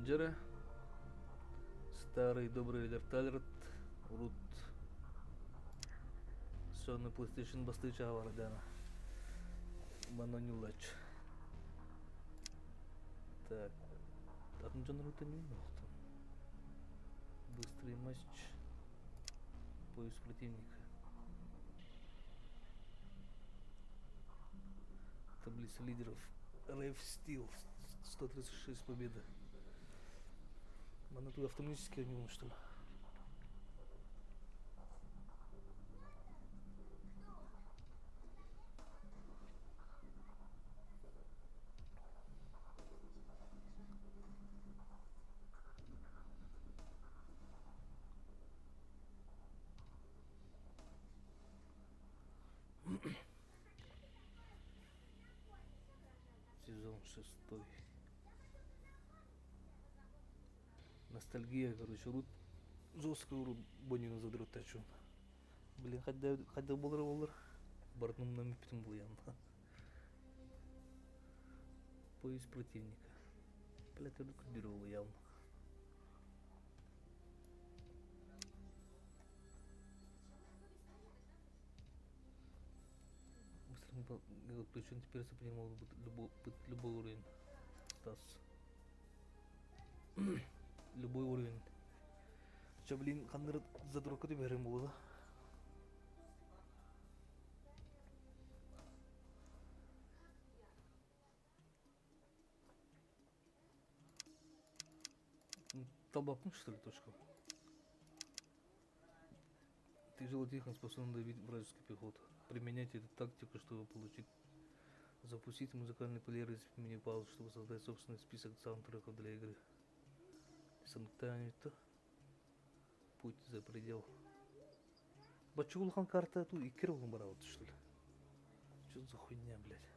Поддержи. Старый, добрый лерталерт. Урут. Сонный PlayStation бастыча var дана. Мано не лач. Так. Атын жанрыта не умеет. Быстрый матч. Поиск противника. Таблица лидеров. Рейв Стил. 136 победы. Она тут автоматически не что ли? Сезон 6. Ностальгия, короче, рут жестко урут бонину задрот тачу. Блин, хотя болар бартным нами питом был явно. Поиск противника. Блять, я докодировал явно. Быстро причем теперь принимал любой уровень. Стас. Любой уровень. Сейчас, блин, хандыр за дурака тебе берем было, да? Толбапнуть, что ли, точку? Тяжело тихо способен давить вражескую пехоту. Применяйте эту тактику, чтобы получить. Запустить музыкальный плеер из мини-пауз, чтобы создать собственный список саундтреков для игры. Санктанито. Путь за предел. Бачулхан карта тут и Кировым бараут, что ли? Что за хуйня, блядь?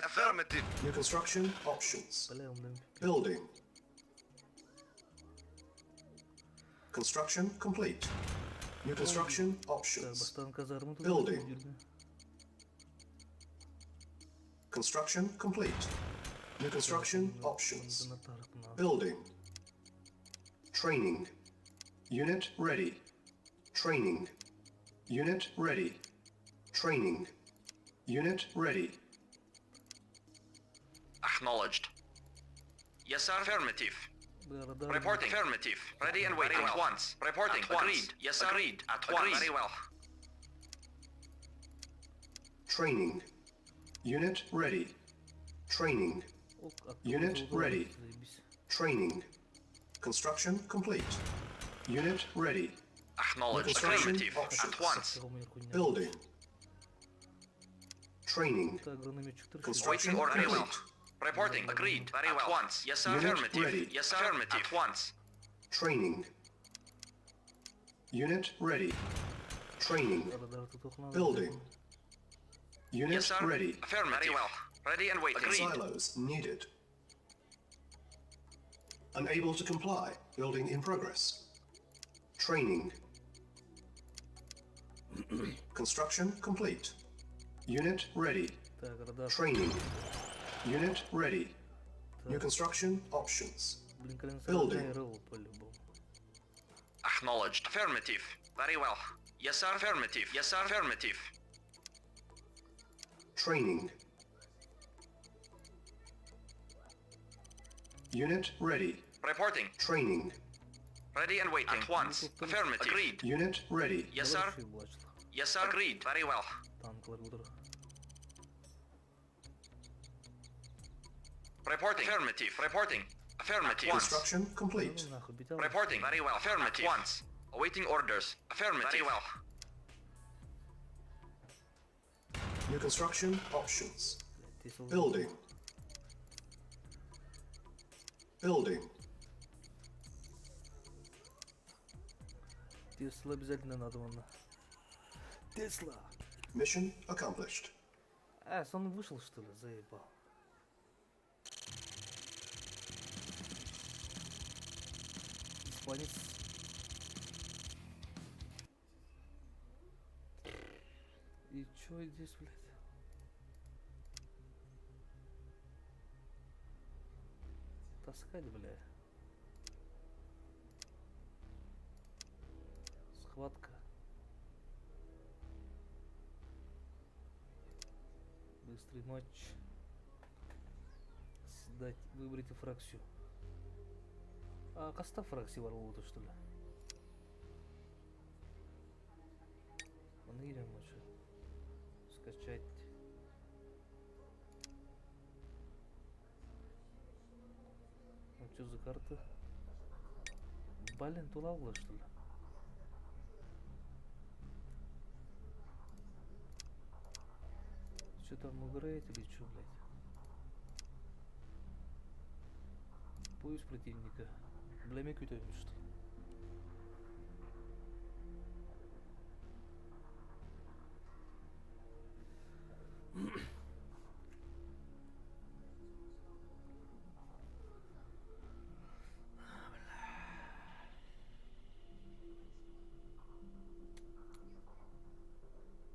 Affirmative. New construction options. Building. Construction complete. New construction options. Building. Construction complete. New construction options. Building. Training. Unit ready. Training. Unit ready. Training. Unit ready. Acknowledged. Yes, sir. Affirmative. Reporting. Affirmative. Ready and waiting at once. Reporting. Agreed. Yes, sir. Agreed. At once. Very well. Training. Unit ready. Training. Unit ready. Training. Construction complete. Unit ready. Acknowledged. Affirmative. At once. Building. Training. Construction Waiting order. Very well. complete. Reporting. Agreed. Very well. At once. Yes, sir. Unit Affirmative. ready. Yes, sir. Affirmative. At once. Training. Unit ready. Training. Building. Unit Yes, sir. ready. Affirmative. Very well. Ready and waiting. Agreed. Silos needed. Unable to comply. Building in progress. Training. Construction complete. Unit ready. Training. Unit ready. New construction options. Building. Acknowledged. Affirmative. Very well. Yes, sir. Affirmative. Yes, sir. Affirmative. Training. Unit ready. Reporting. Training. Ready and waiting. At once. Affirmative. Agreed. Unit ready. Yes, sir. Yes, sir. Agreed. Very well. Reporting. Affirmative. Reporting. Affirmative. Construction complete. Reporting. Very well. Affirmative. Once. Awaiting orders. Affirmative. Very well. New construction options. Building. Building. Тесла обязательно надо вон. Тесла! Mission accomplished. Он вышел, что ли? Заебал. Испанец. И чё здесь, блядь? Таскать, бля. Схватка. Быстрый матч. Сдать, выберите фракцию. А коста фракции воровода, что ли? Манырим лучше. Скачать. Ну что за карта? Блин, тулавла, что ли? Что там играет или что, блядь? Поиск противника. Блемя какой-то, что ли?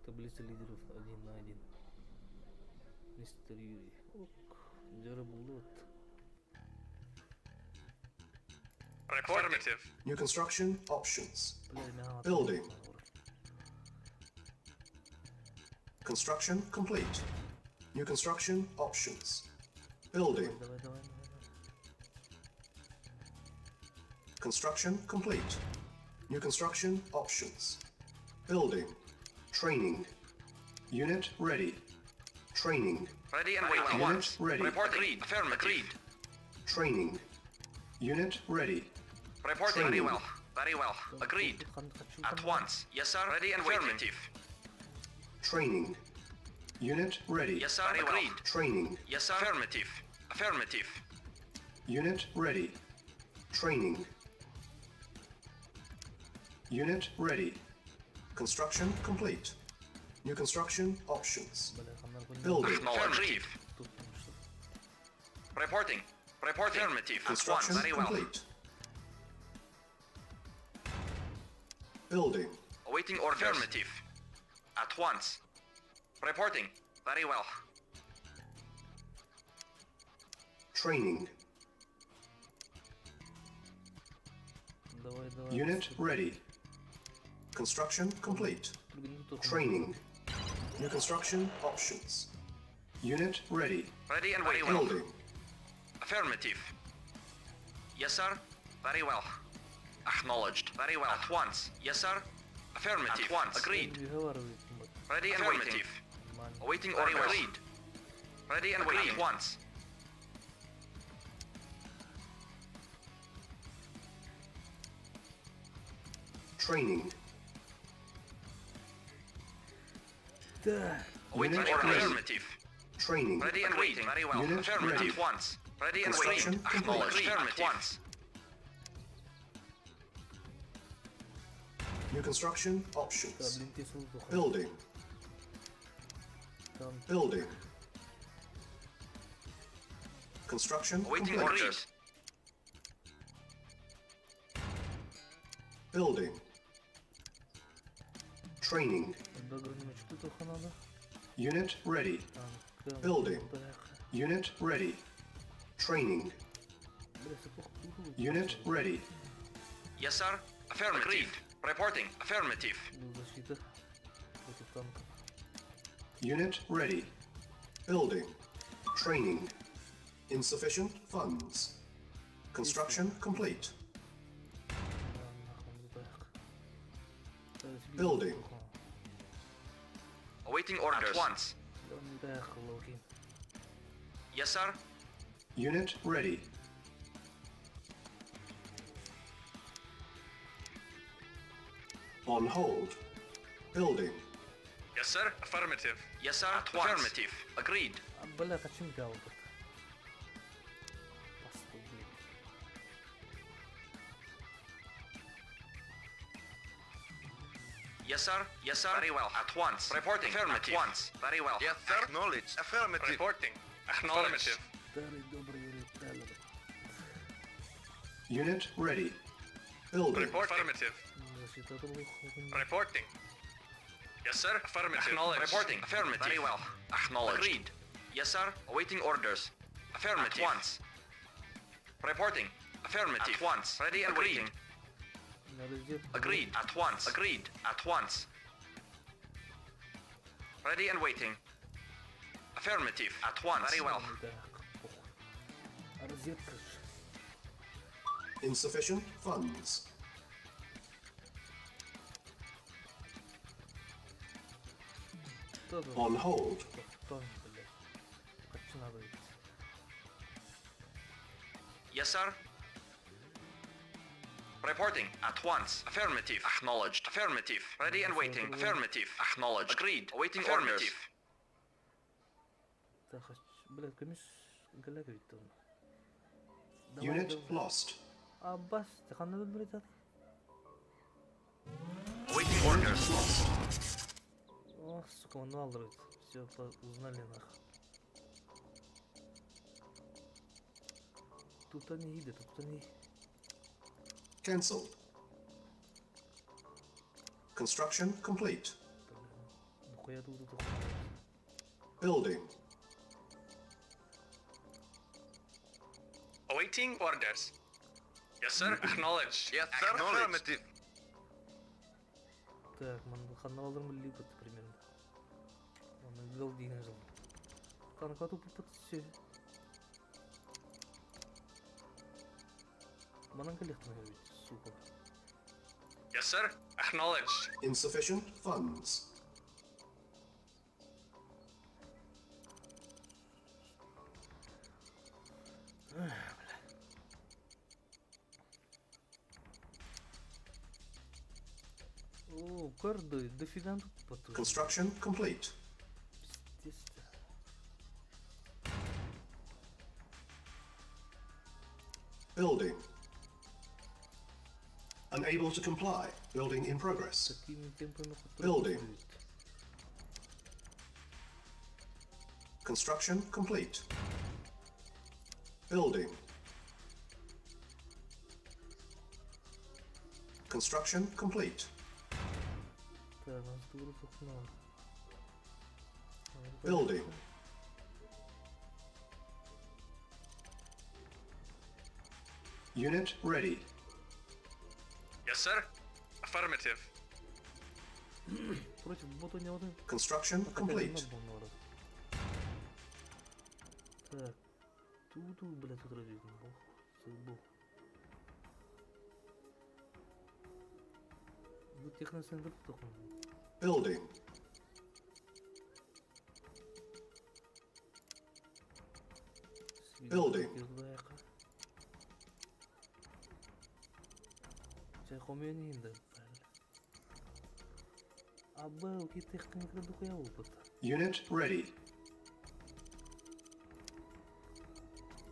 Таблица лидеров 1 на 1. Мистер Юрий. Ок. Джарабулот. Affirmative. New construction options. Building. Construction complete. New construction options. Building. Давай, давай, давай. Construction complete. New construction options. Building. Training. Unit ready. Training. Ready and waiting. Unit Once. ready. Report agreed. Affirmative. Agreed. Training. Unit ready. Reporting very Training. well. Very well. Agreed. At once. Yes, sir. Ready and waiting. Training. Unit ready. Yes, sir. Agreed. Training. Yes, sir. Affirmative. Affirmative. Unit ready. Training. Unit ready. Construction complete. New construction options. Бля, хамнар понял. Building. Affirmative. Тут там что? Reporting. Reporting. Affirmative. At once. Construction Very well. complete. Building. Awaiting orders. Affirmative. At once. Reporting. Very well. Training. Давай, давай. Unit ready. Construction complete. Training. New construction options. Unit ready. Ready and very well. Building. Affirmative. Yes, sir. Very well. Acknowledged. Very well. At once. Yes, sir. Affirmative. At once. Agreed. Ready and waiting. Awaiting orders. Agreed. Ready and waiting. At once. Training. Да. Awaiting Unit orders. ready. Affirmative. Training. Ready and waiting. Very well. Unit Affirmative. ready. At once. Ready and Construction waiting. complete. Acknowledged. Affirmative. At once. New construction Да, options. блин, ты слушай. Building. Там Building. Construction Awaiting complete. orders. Building. Training. дограни, что только надо. Unit ready. Там, Building. бляха. Unit ready. Training. Бля, все плохо придумал. Unit ready. Yes, sir. Affirmative. Agreed. Reporting. Affirmative. Ну, защита против танков. Unit ready. Building. Training. Insufficient funds. Construction complete. Building. Awaiting orders. At once. Yes, sir. Unit ready. On hold. Building. Yes, sir. Affirmative. Yes, sir. At once. Affirmative. Agreed. А, бля, хочу взял как-то. Постой, блин. Yes, sir. Yes, sir. Very well. At once. Reporting. Affirmative. At once. Very well. Yes, sir. Acknowledge. Affirmative. Reporting. Acknowledged. Старый, добрый, retailer. Unit ready. Building. Affirmative. Защита плохо. Reporting. Yes, sir. Affirmative. Acknowledged. Reporting. Affirmative. Very well. Acknowledged. Agreed. Yes, sir. Awaiting orders. Affirmative. At once. Reporting. Affirmative. At once. Ready and waiting. Agreed. At once. Agreed. At once. Ready and waiting. Affirmative. At once. Very well. Розетка. Insufficient funds. On hold. Yes, sir. Reporting. At once. Affirmative. Acknowledged. Affirmative. Ready and waiting. Affirmative. Acknowledged. Agreed. Awaiting orders. Блядь, комисс галяга виттон. Unit lost. Аббас, ханна бритат. Awaiting orders. О, сука, он алдрит. Все, узнали нах. Тут они идут, тут они. Cancelled. Construction complete. Нахуя тут тут. Building. Awaiting orders. Yes, sir. Acknowledged. Yes, sir. Affirmative. Так, man ханна алдрым липат примерно. Он играл динозавр. Канка тут все. Мананка легко говорить, сука. Yes, sir. Acknowledged. Insufficient funds. О, карды, дофига тут потом. Construction complete. Пиздец-то. Building. Unable to comply. Building in progress. Такими темпами Building. Construction complete. Building. Construction complete. Так, он здорово фукнул. Building. Unit ready. Yes, sir. Affirmative. Против бота не воды. Construction complete. Так, тут, блядь, тут разве бог, бог. Вот техноцентр такой. Building. Building. Ця хомяні інда. А белки техніка духуя опыта. Unit ready.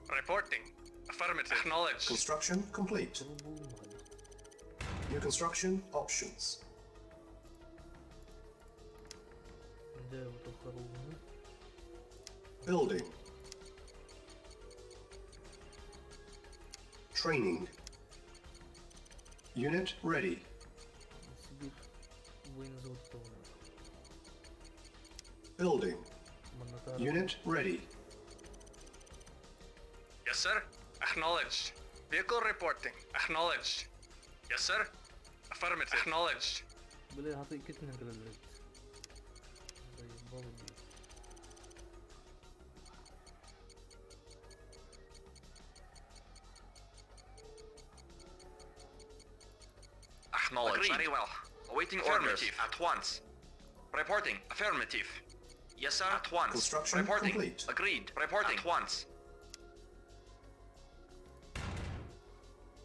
Reporting. Affirmative. Acknowledged. Construction complete. New construction options. Да, вот это хорошо. Building. Training. Unit ready. Сидит воин золотого. Building. Unit ready. Yes, sir. Acknowledged. Vehicle reporting. Acknowledged. Yes, sir. Affirmative. Acknowledged. Бля, а ты китный блядь. Заебал, блядь. Acknowledged. Very well. Awaiting orders. At once. Reporting. Affirmative. Yes, sir. At once. Construction Reporting. complete. Agreed. Reporting. At once.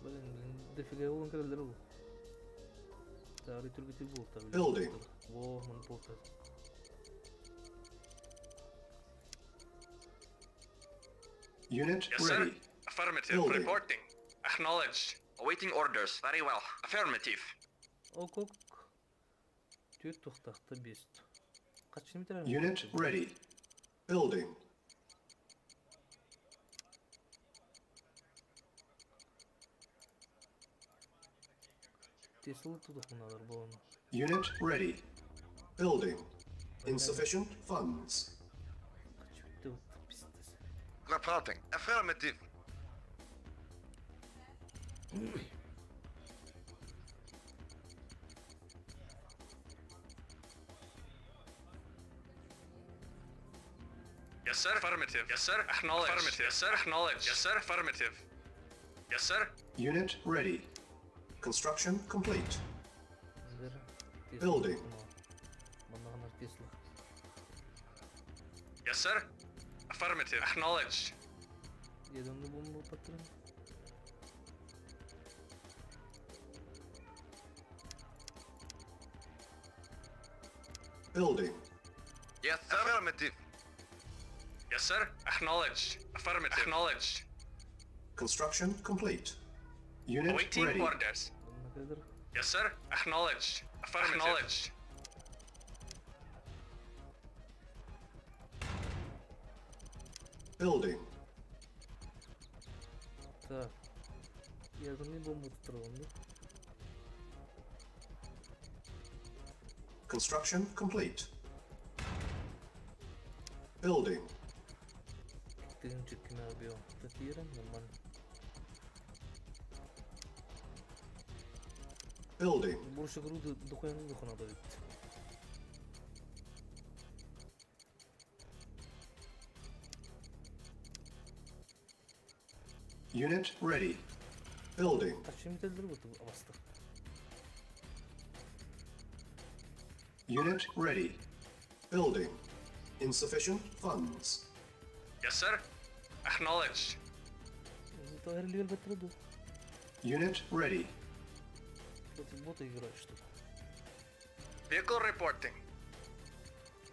Блин, дофига его он крыльдеру. Старый только тибул там. Building. Во, он плохо. Unit Yes, sir. ready. Affirmative. Building. Reporting. Acknowledged. Awaiting orders. Very well. Affirmative. Окок. Түйет тоқтақты бест. Қачын бітірем? Unit ready. Building. Тесілі тұдық мұнадыр болуына. Unit ready. Building. Insufficient funds. Қачы бітті өтті пістесі. Reporting. Affirmative. Yes, sir. Affirmative. Yes, sir. Acknowledge. Affirmative. Yes, sir. Acknowledge. Yes, sir. Affirmative. Yes, sir. Unit ready. Construction complete. Ver. Building. Bana Tesla. Yes, sir. Affirmative. Acknowledge. Jedem de bomba patron. Building. Yes, sir. Affirmative. Yes, sir. Acknowledge. Affirmative. Acknowledge. Construction complete. Unit Awaiting ready. orders. Ne kadar? Yes, sir. Acknowledge. Affirmative. Acknowledge. Building. Так. Jedem de bomba patron. Construction complete. Building. Тын чекина бил. Татиран нормально. Building. Больше груды духовно надо ведь. Unit ready. Building. А чем это другое аваста? Unit ready. Building. Insufficient funds. Yes, sir. Acknowledge. Это эрлиер бетреду. Unit ready. Что-то бота играет что ли? Vehicle reporting.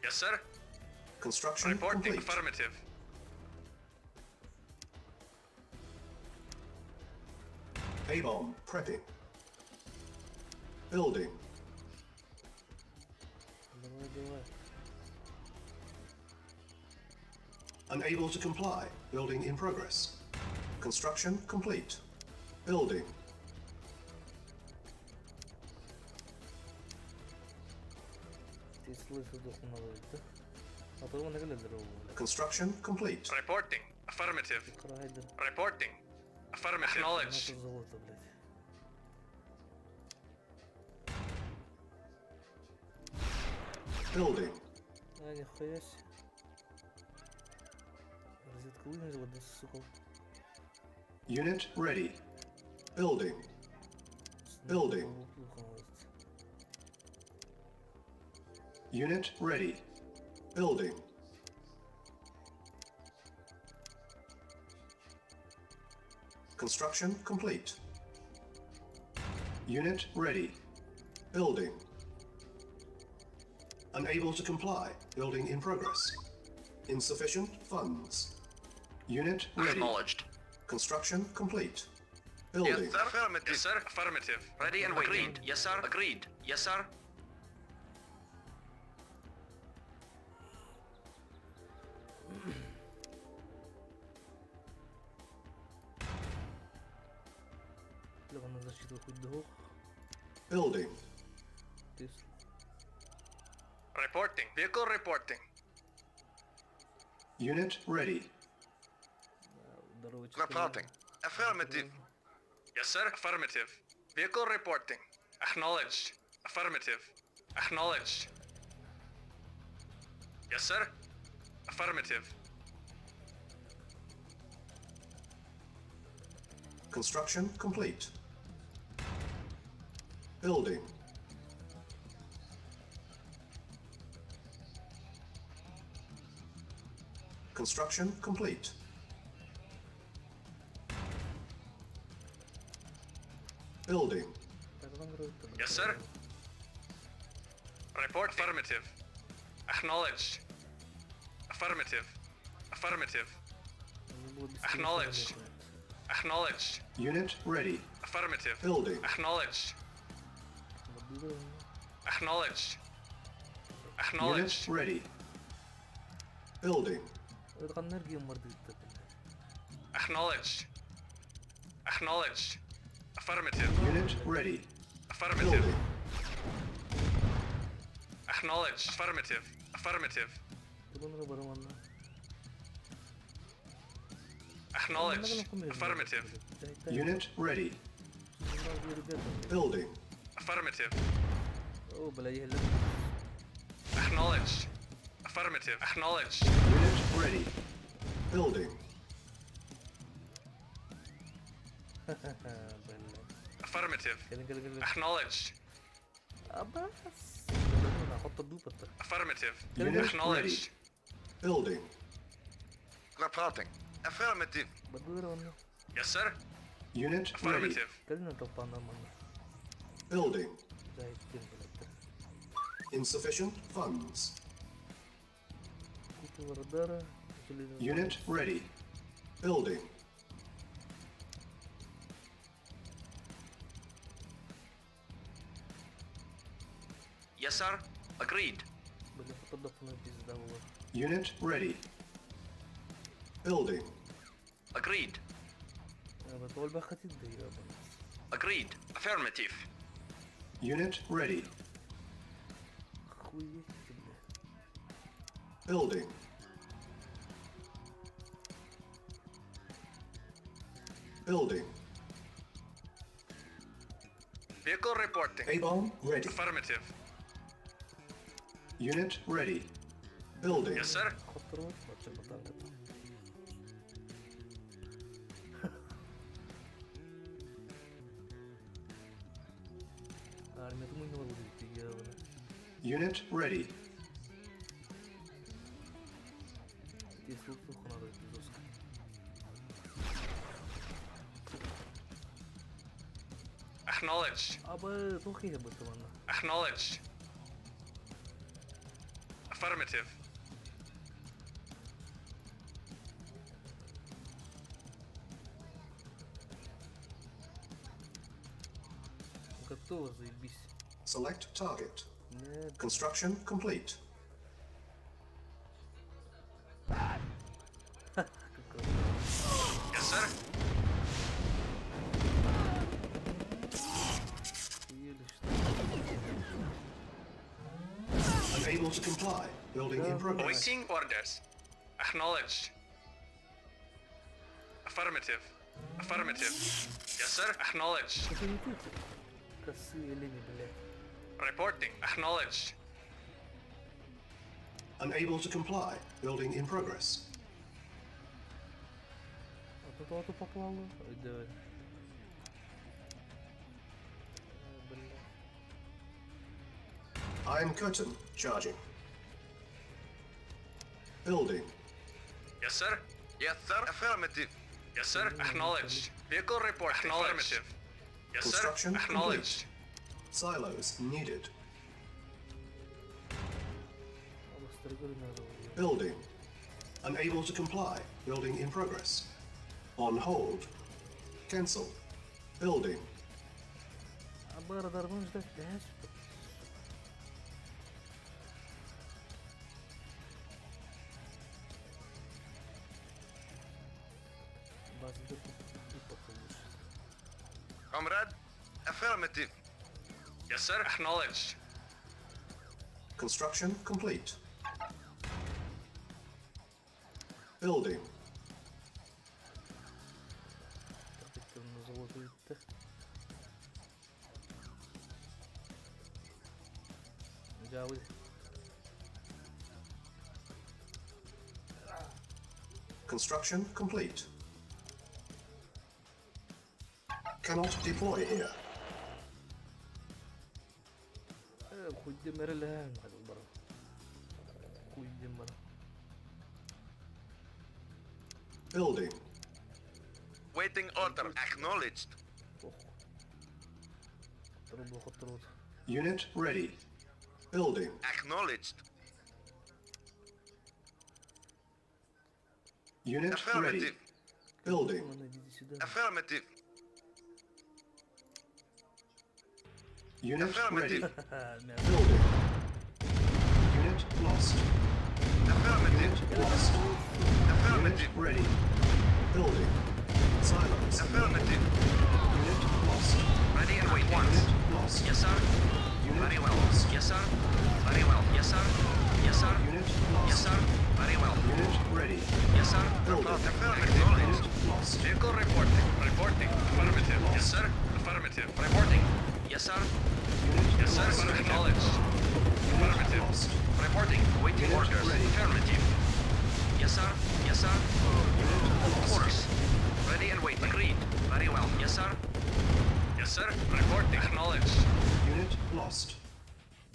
Yes, sir. Construction Reporting. complete. Affirmative. A-bomb prepping. Building. Давай. Unable to comply. Building in progress. Construction complete. Building. Tesla духовно надо ведь, да? А то его не глядел. Construction complete. Reporting. Affirmative. Крайдер. Reporting. Affirmative. Acknowledge. Это золото, блядь. Building. А, нихуя себе. Розетка вылезла, да, сука. Unit ready. Building. Building. Unit ready. Building. Construction complete. Unit ready. Building. Unable to comply. Building in progress. Insufficient funds. Unit ready. Acknowledged. Construction complete. Building. Yes, sir. Affirmative. Yes, sir. Affirmative. Ready and waiting. Agreed. Yes, sir. Agreed. Yes, sir. Лева на защиту хоть двух. Building. Tesla. Reporting. Vehicle reporting. Unit ready. Здорово, Reporting. Affirmative. Yes, sir. Affirmative. Vehicle reporting. Acknowledged. Affirmative. Acknowledged. Yes, sir. Affirmative. Construction complete. Building. Construction complete. Building. Yes, sir. Report affirmative. Acknowledged. Affirmative. Affirmative. Acknowledged. Acknowledged. Unit ready. Affirmative. Building. Acknowledged. Acknowledged. Unit Acknowledged. ready. Building. Это энергия морды. Acknowledged. Acknowledged. Affirmative. Unit ready. Affirmative. Building. Acknowledged. Affirmative. Affirmative. Acknowledged. Affirmative. Unit ready. ребята. Building. Affirmative. О, бля, я ля. Acknowledged. Affirmative. Acknowledged. Unit ready. Building. Ха-ха-ха, бля. Affirmative. كلم. Acknowledged. أبا أنا أحط الدوبة. Affirmative. Unit Acknowledged. Building. Reporting. Affirmative. بدور ولا. Yes, sir. Unit ready. Affirmative. كلنا طبعنا منا. Building. زي كده. Insufficient funds. كنت وردارة. Unit ready. Building. Yes, sir. Agreed. بلا فقط في البيز دور. Unit ready. Building. Agreed. بتقول بقى خدت الدقيقة. Agreed. Affirmative. Unit ready. خوي. Building. Building. Vehicle reporting. A-bomb ready. Affirmative. Unit ready. Building. Yes, sir. خطرات بس بطلت. أرمي تمين ولا بدي Unit ready. يسوق خنارة يزوسك. Acknowledged. أبا توخي هبط تمنا. Acknowledged. Affirmative. Готово заебись. Select target. Нет. Construction complete. Yes, sir. Еле Unable to comply. Building in progress. Awaiting orders. Acknowledged. Affirmative. Affirmative. Yes, sir. Acknowledged. что. Это не ты. Косые линии, блядь. Reporting. Acknowledged. Unable to comply. Building in progress. А тут auto поплало. Ой, давай. Блядь. Iron curtain charging. Building. Yes, sir. Yes, sir. Affirmative. Yes, sir. Acknowledged. Vehicle report. Affirmative. Yes, sir. Construction Acknowledged. Silos needed. Обострогали надо. Building. Unable to comply. Building in progress. On hold. Cancel. Building. Аба радардан ждать, блядь. База получше. Comrade. Affirmative. Yes, sir. Acknowledged. Construction complete. Building. Это на золотую-то. Джавы. Construction complete. Cannot deploy here. Хуй демерля, надо брат. Хуй демер. Building. Waiting order. Acknowledged. Трубу хотрут. Unit ready. Building. Acknowledged. Unit ready. Affirmative. Building. Идите сюда. Affirmative. Unit ready. Affirmative. Building. Unit lost. Affirmative. Unit lost. Unit Affirmative. ready. Building. Silos. Affirmative. Unit lost. Ready and wait once. Unit lost. Yes, sir. Unit Very well. lost. Yes, sir. Very well. Yes, sir. Yes, sir. Unit Yes, lost. sir. Very well. Unit ready. Yes, sir. Building. Affirmative. Unit lost. Vehicle reporting. Reporting. Affirmative. Yes, sir. Affirmative. Affirmative. Reporting. Yes, sir. Yes, sir. Acknowledged. Affirmative. Lost. Reporting. Awaiting Unit orders. ready. Affirmative. Yes, sir. Yes, sir. Of course. Ready and waiting. Agreed. Very well. Yes, sir. Yes, sir. Reporting. Acknowledged. Unit lost.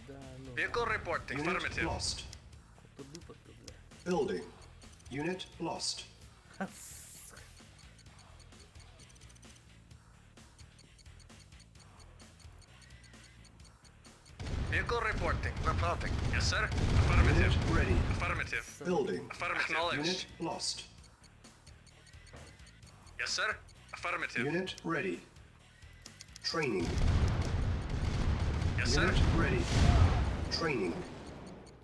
Да, ну. Vehicle reporting. Unit Affirmative. lost. Кто дупа-то, бля. Building. Unit lost. Ха, Vehicle reporting. Reporting. Yes, sir. Unit Affirmative. ready. Affirmative. Building. Affirmative. Acknowledged. Unit lost. Yes, sir. Affirmative. Unit ready. Training. Yes, sir. Unit ready. Training.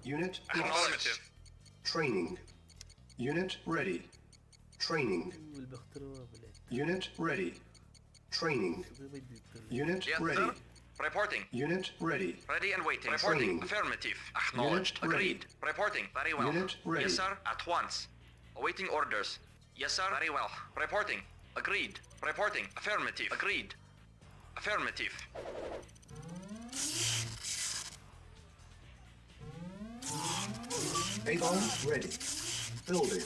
Unit lost. Affirmative. Training. Unit ready. Training. والبختروا блядь. Unit ready. Training. Сюда войди, ты. Unit Yes, ready. sir. Reporting. Unit ready. Ready and waiting. Training. Reporting. Affirmative. Acknowledged. Unit ready. Agreed. Reporting. Very well. Unit ready. Yes, sir. At once. Awaiting orders. Yes, sir. Very well. Reporting. Agreed. Reporting. Affirmative. Agreed. Affirmative. Avon ready. Building.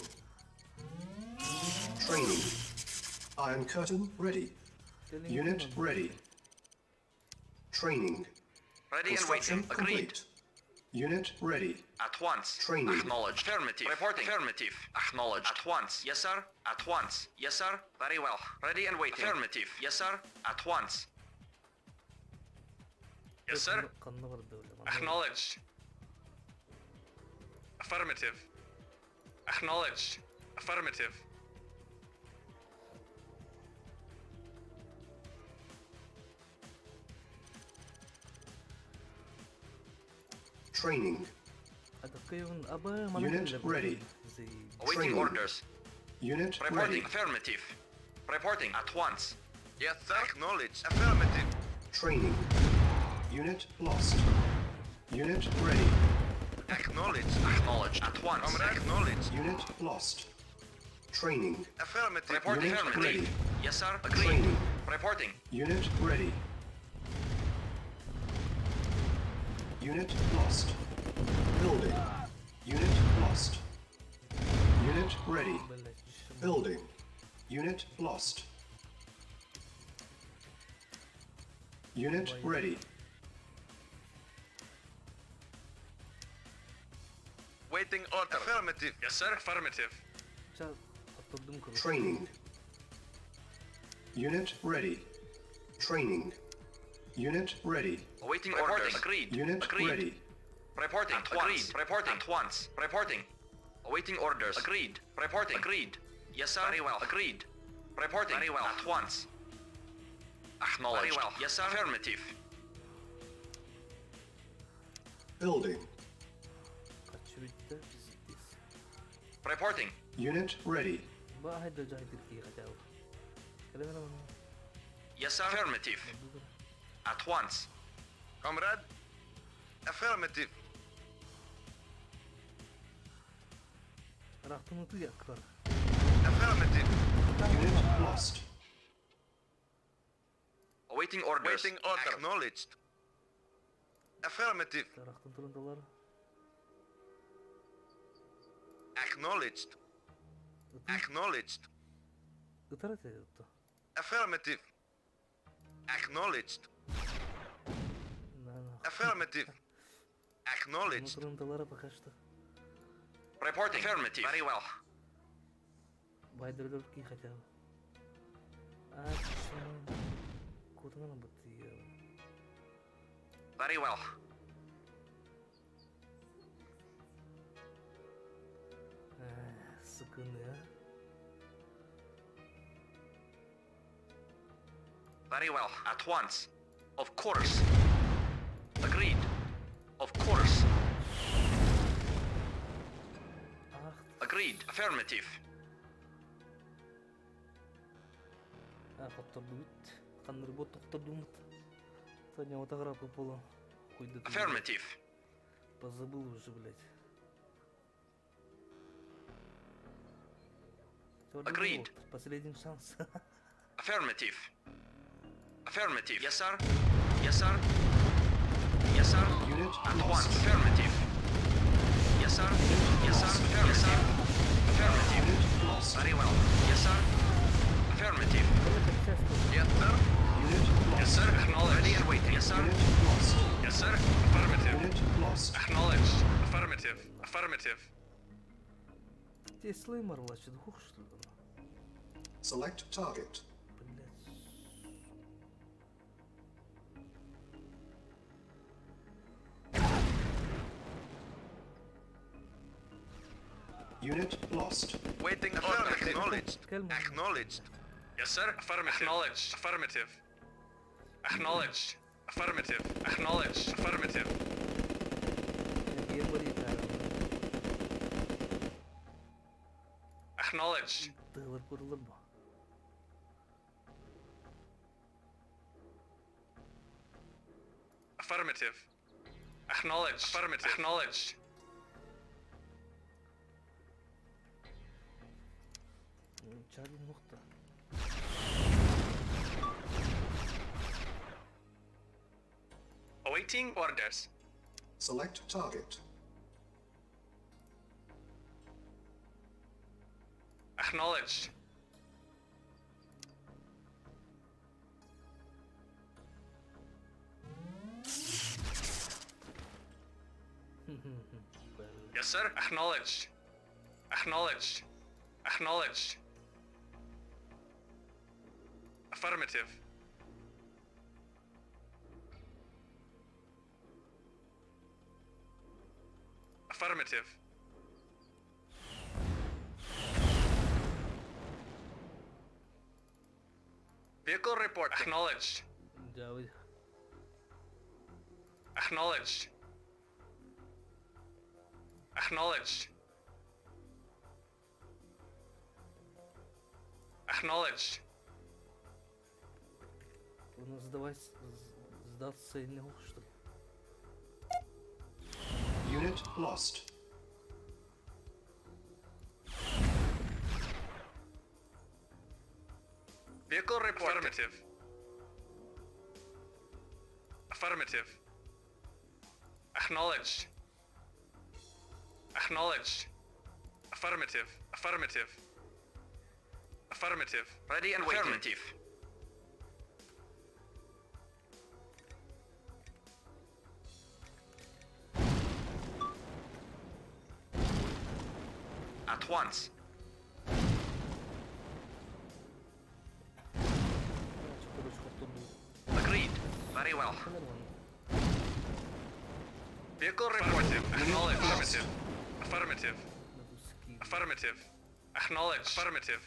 Training. Iron curtain ready. Unit ready. Training. Ready and Construction waiting. Agreed. complete. Unit ready. At once. Training. Acknowledged. Affirmative. Reporting. Affirmative. Acknowledged. At once. Yes, sir. At once. Yes, sir. Very well. Ready and waiting. Affirmative. Yes, sir. At once. Yes, sir. Kanlı var böyle. Acknowledged. Affirmative. Acknowledged. Affirmative. Training. أتقيون أبا ما Unit نقول ready. زي Awaiting Training. orders. Unit Reporting. ready. Affirmative. Reporting at once. Yes, sir. Acknowledged. Affirmative. Training. Unit lost. Unit ready. Acknowledged. Acknowledged. At once. Comrade. Acknowledged. Unit lost. Training. Affirmative. Reporting. Unit Affirmative. ready. Yes, sir. Agreed. Training. Reporting. Unit ready. Unit lost. Building. Unit lost. Unit ready. блядь, ещё Building. Unit lost. Unit ready. Waiting order. Affirmative. Yes, sir. Affirmative. сейчас отойдем, короче. Training. Unit ready. Training. Unit ready. Awaiting orders. Agreed. Unit Agreed. ready. Reporting. At once. Reporting. At once. Reporting. Awaiting orders. Agreed. Reporting. Agreed. Yes, sir. Very well. Agreed. Reporting. Very well. At once. Acknowledged. Very well. Yes, sir. Affirmative. Building. Хочу ведь, да, пиздец. Reporting. Unit ready. واحد جاي تركي خجاو كلام انا Yes, sir. Affirmative. At once. Comrade. Affirmative. راح تموت يا اكبر Affirmative. Unit lost. Awaiting orders. Waiting order. Acknowledged. Affirmative. راح تنطرون دولار Acknowledged. Acknowledged. قطرت يا قطة Affirmative. Acknowledged. لا Affirmative. Acknowledged. نطرون دولار بخشته Reporting. Affirmative. Very well. بايد دولار كي خجاو شلون كوتنا نبطي Very well. سكون يا Very well. At once. Of course. Agreed. Of course. Agreed. Affirmative. خطة بيت خلنا نربط خطة دومت ثانية وتغرق بولا хуй Affirmative. позабыл уже, блядь. Agreed. Последний шанс. Affirmative. Affirmative. Yes, sir. Yes, sir. Yes, sir. Unit At lost. once. Affirmative. Yes, sir. Yes, sir. Affirmative. Affirmative. Unit lost. Very well. Yes, sir. Affirmative. Yes, sir. Unit lost. Yes, sir. Acknowledge. Ready and waiting. Yes, sir. Unit lost. Yes, sir. Affirmative. Unit lost. Acknowledged. Affirmative. Affirmative. Здесь слеймер влачит двух, что ли? Select target. Блять. Unit lost. Waiting order. Acknowledged. Kelman. Acknowledged. Yes, sir. Affirmative. Acknowledged. Affirmative. Acknowledged. Affirmative. Acknowledged. Affirmative. Я говорю, Acknowledged. договор курулама. Affirmative. Acknowledged. Affirmative. Acknowledged. Чарли нухта. Awaiting orders. Select target. Acknowledged. Yes, sir. Acknowledged. Acknowledged. Acknowledged. Affirmative. Affirmative. Vehicle report. Acknowledged. Давай. Acknowledged. Acknowledged. Acknowledged. У нас сдаться и не мог, что ли? Unit lost. Vehicle report. Affirmative. Affirmative. Acknowledged. Acknowledged. Affirmative. Affirmative. Affirmative. Ready and waiting. Affirmative. At once. Agreed. Very well. Vehicle reported. Acknowledge. Affirmative. Affirmative. Affirmative. Acknowledge. Affirmative.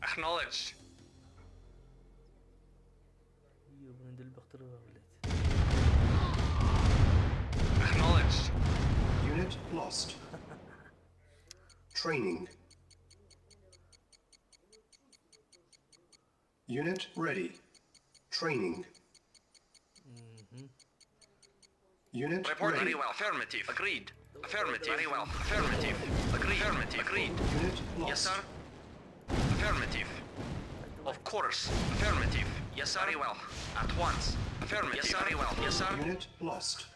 Acknowledge. Ёбаный дельбахтырова, блядь. Acknowledged. Unit lost. Training. Unit ready. Training. Unit Report ready. very well. Affirmative. Agreed. Affirmative. Very well. Affirmative. Agreed. Affirmative. Agreed. Unit lost. Yes, sir. Affirmative. Of course. Affirmative. Yes, sir. Very well. At once. Affirmative. Yes, sir. Very well. Yes, sir. Unit lost.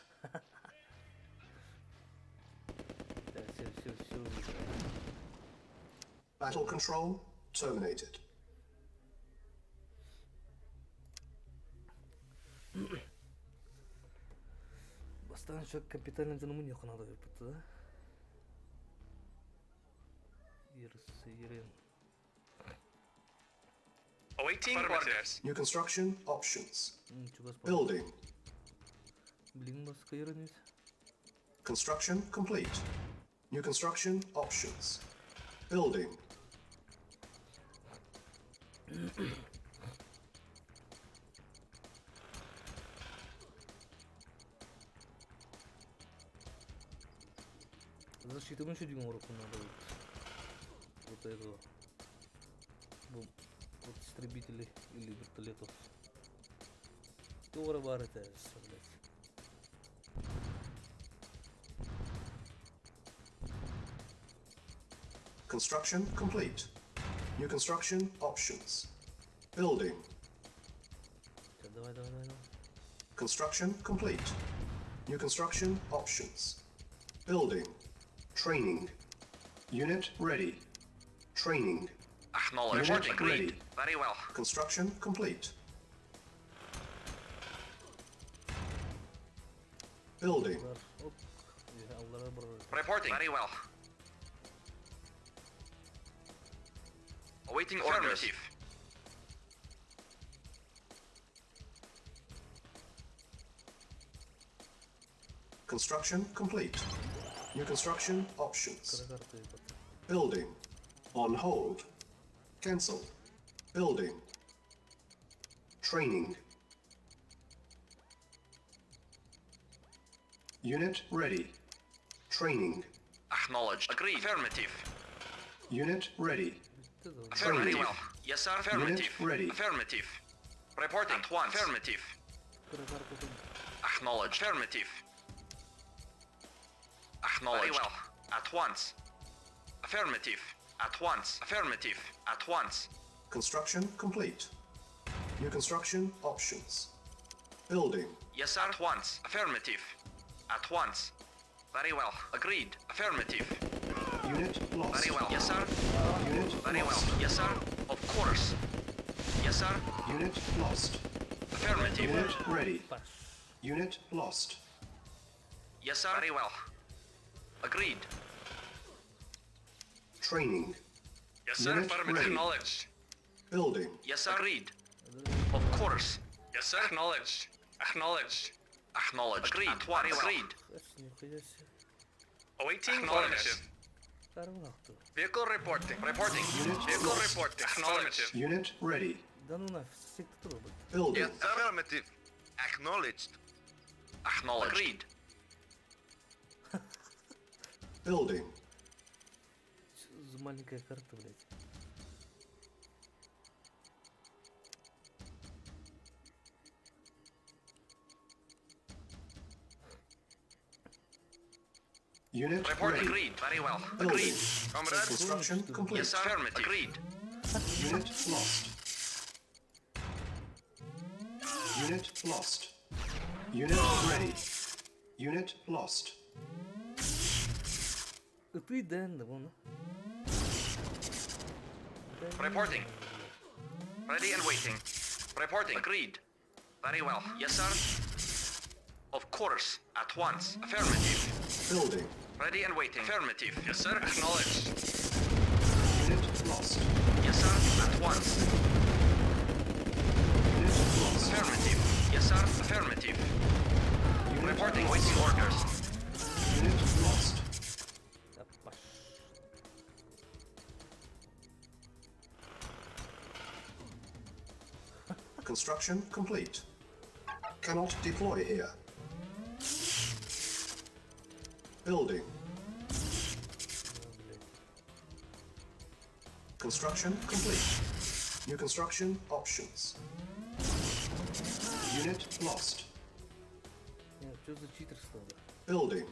Да, все. Battle control terminated. Бастан человек капитально занумуньох надо выпить, да? Ирен. Awaiting orders. New construction options. Ничего спал. Building. Блин, маска иронить. Construction complete. New construction options. Building. Защита, ну еще дюйму руку надо вот этого. Вот истребителей или вертолетов. Тора варите, блядь. Construction complete. New construction options. Building. Давай, давай, давай. Construction complete. New construction options. Building. Training. Unit ready. Training. Acknowledged. Unit Agreed. ready. Very well. Construction complete. Building. Hop. Allah'a bırak. Reporting. Very well. Awaiting orders. Construction complete. New construction options. Kara kartayı bak. Building. On hold. Cancel. Building. Training. Unit ready. Training. Acknowledged. Agreed. Affirmative. Unit ready. Bitti de o. Very well. Yes, sir. Affirmative. Unit ready. Affirmative. Reporting. At once. Affirmative. Kara kartayı. Acknowledged. Affirmative. Acknowledged. Very well. At once. Affirmative. At once. Affirmative. At once. Construction complete. New construction options. Building. Yes, sir. At once. Affirmative. At once. Very well. Agreed. Affirmative. Unit lost. Very well. Yes, sir. Unit Very well. lost. Yes, sir. Of course. Yes, sir. Unit lost. Affirmative. Unit ready. Baş. Unit lost. Yes, sir. Very well. Agreed. Training. Yes, sir. Unit Affirmative. ready. Acknowledged. Building. Yes, sir. Agreed. Of course. Yes, sir. Acknowledged. Acknowledged. Acknowledged. Agreed. At once. Agreed. Kaçsın yukarıya. Awaiting orders. Karın aktı. Vehicle reporting. Reporting. Unit Vehicle lost. reporting. Acknowledged. Unit ready. Danına siktir dur bak. Building. Yes, sir. Affirmative. Acknowledged. Acknowledged. Agreed. Building. Маленькая карта, блядь. Unit Reporting. ready. Agreed. Very well. Building. Agreed. Comrade. Construction complete. Yes, sir. Affirmative. Agreed. Unit lost. Unit lost. Unit ready. Unit lost. Ipı dendi bunu. Reporting. Ready and waiting. Reporting. Agreed. Very well. Yes, sir. Of course. At once. Affirmative. Building. Ready and waiting. Affirmative. Yes, sir. Acknowledged. Unit lost. Yes, sir. At once. Unit lost. Affirmative. Yes, sir. Affirmative. Unit Reporting. lost. Waiting orders. Unit lost. Baş. Construction complete. Cannot deploy here. Building. Construction complete. New construction options. Unit lost. Ya что за читерство, да? Building.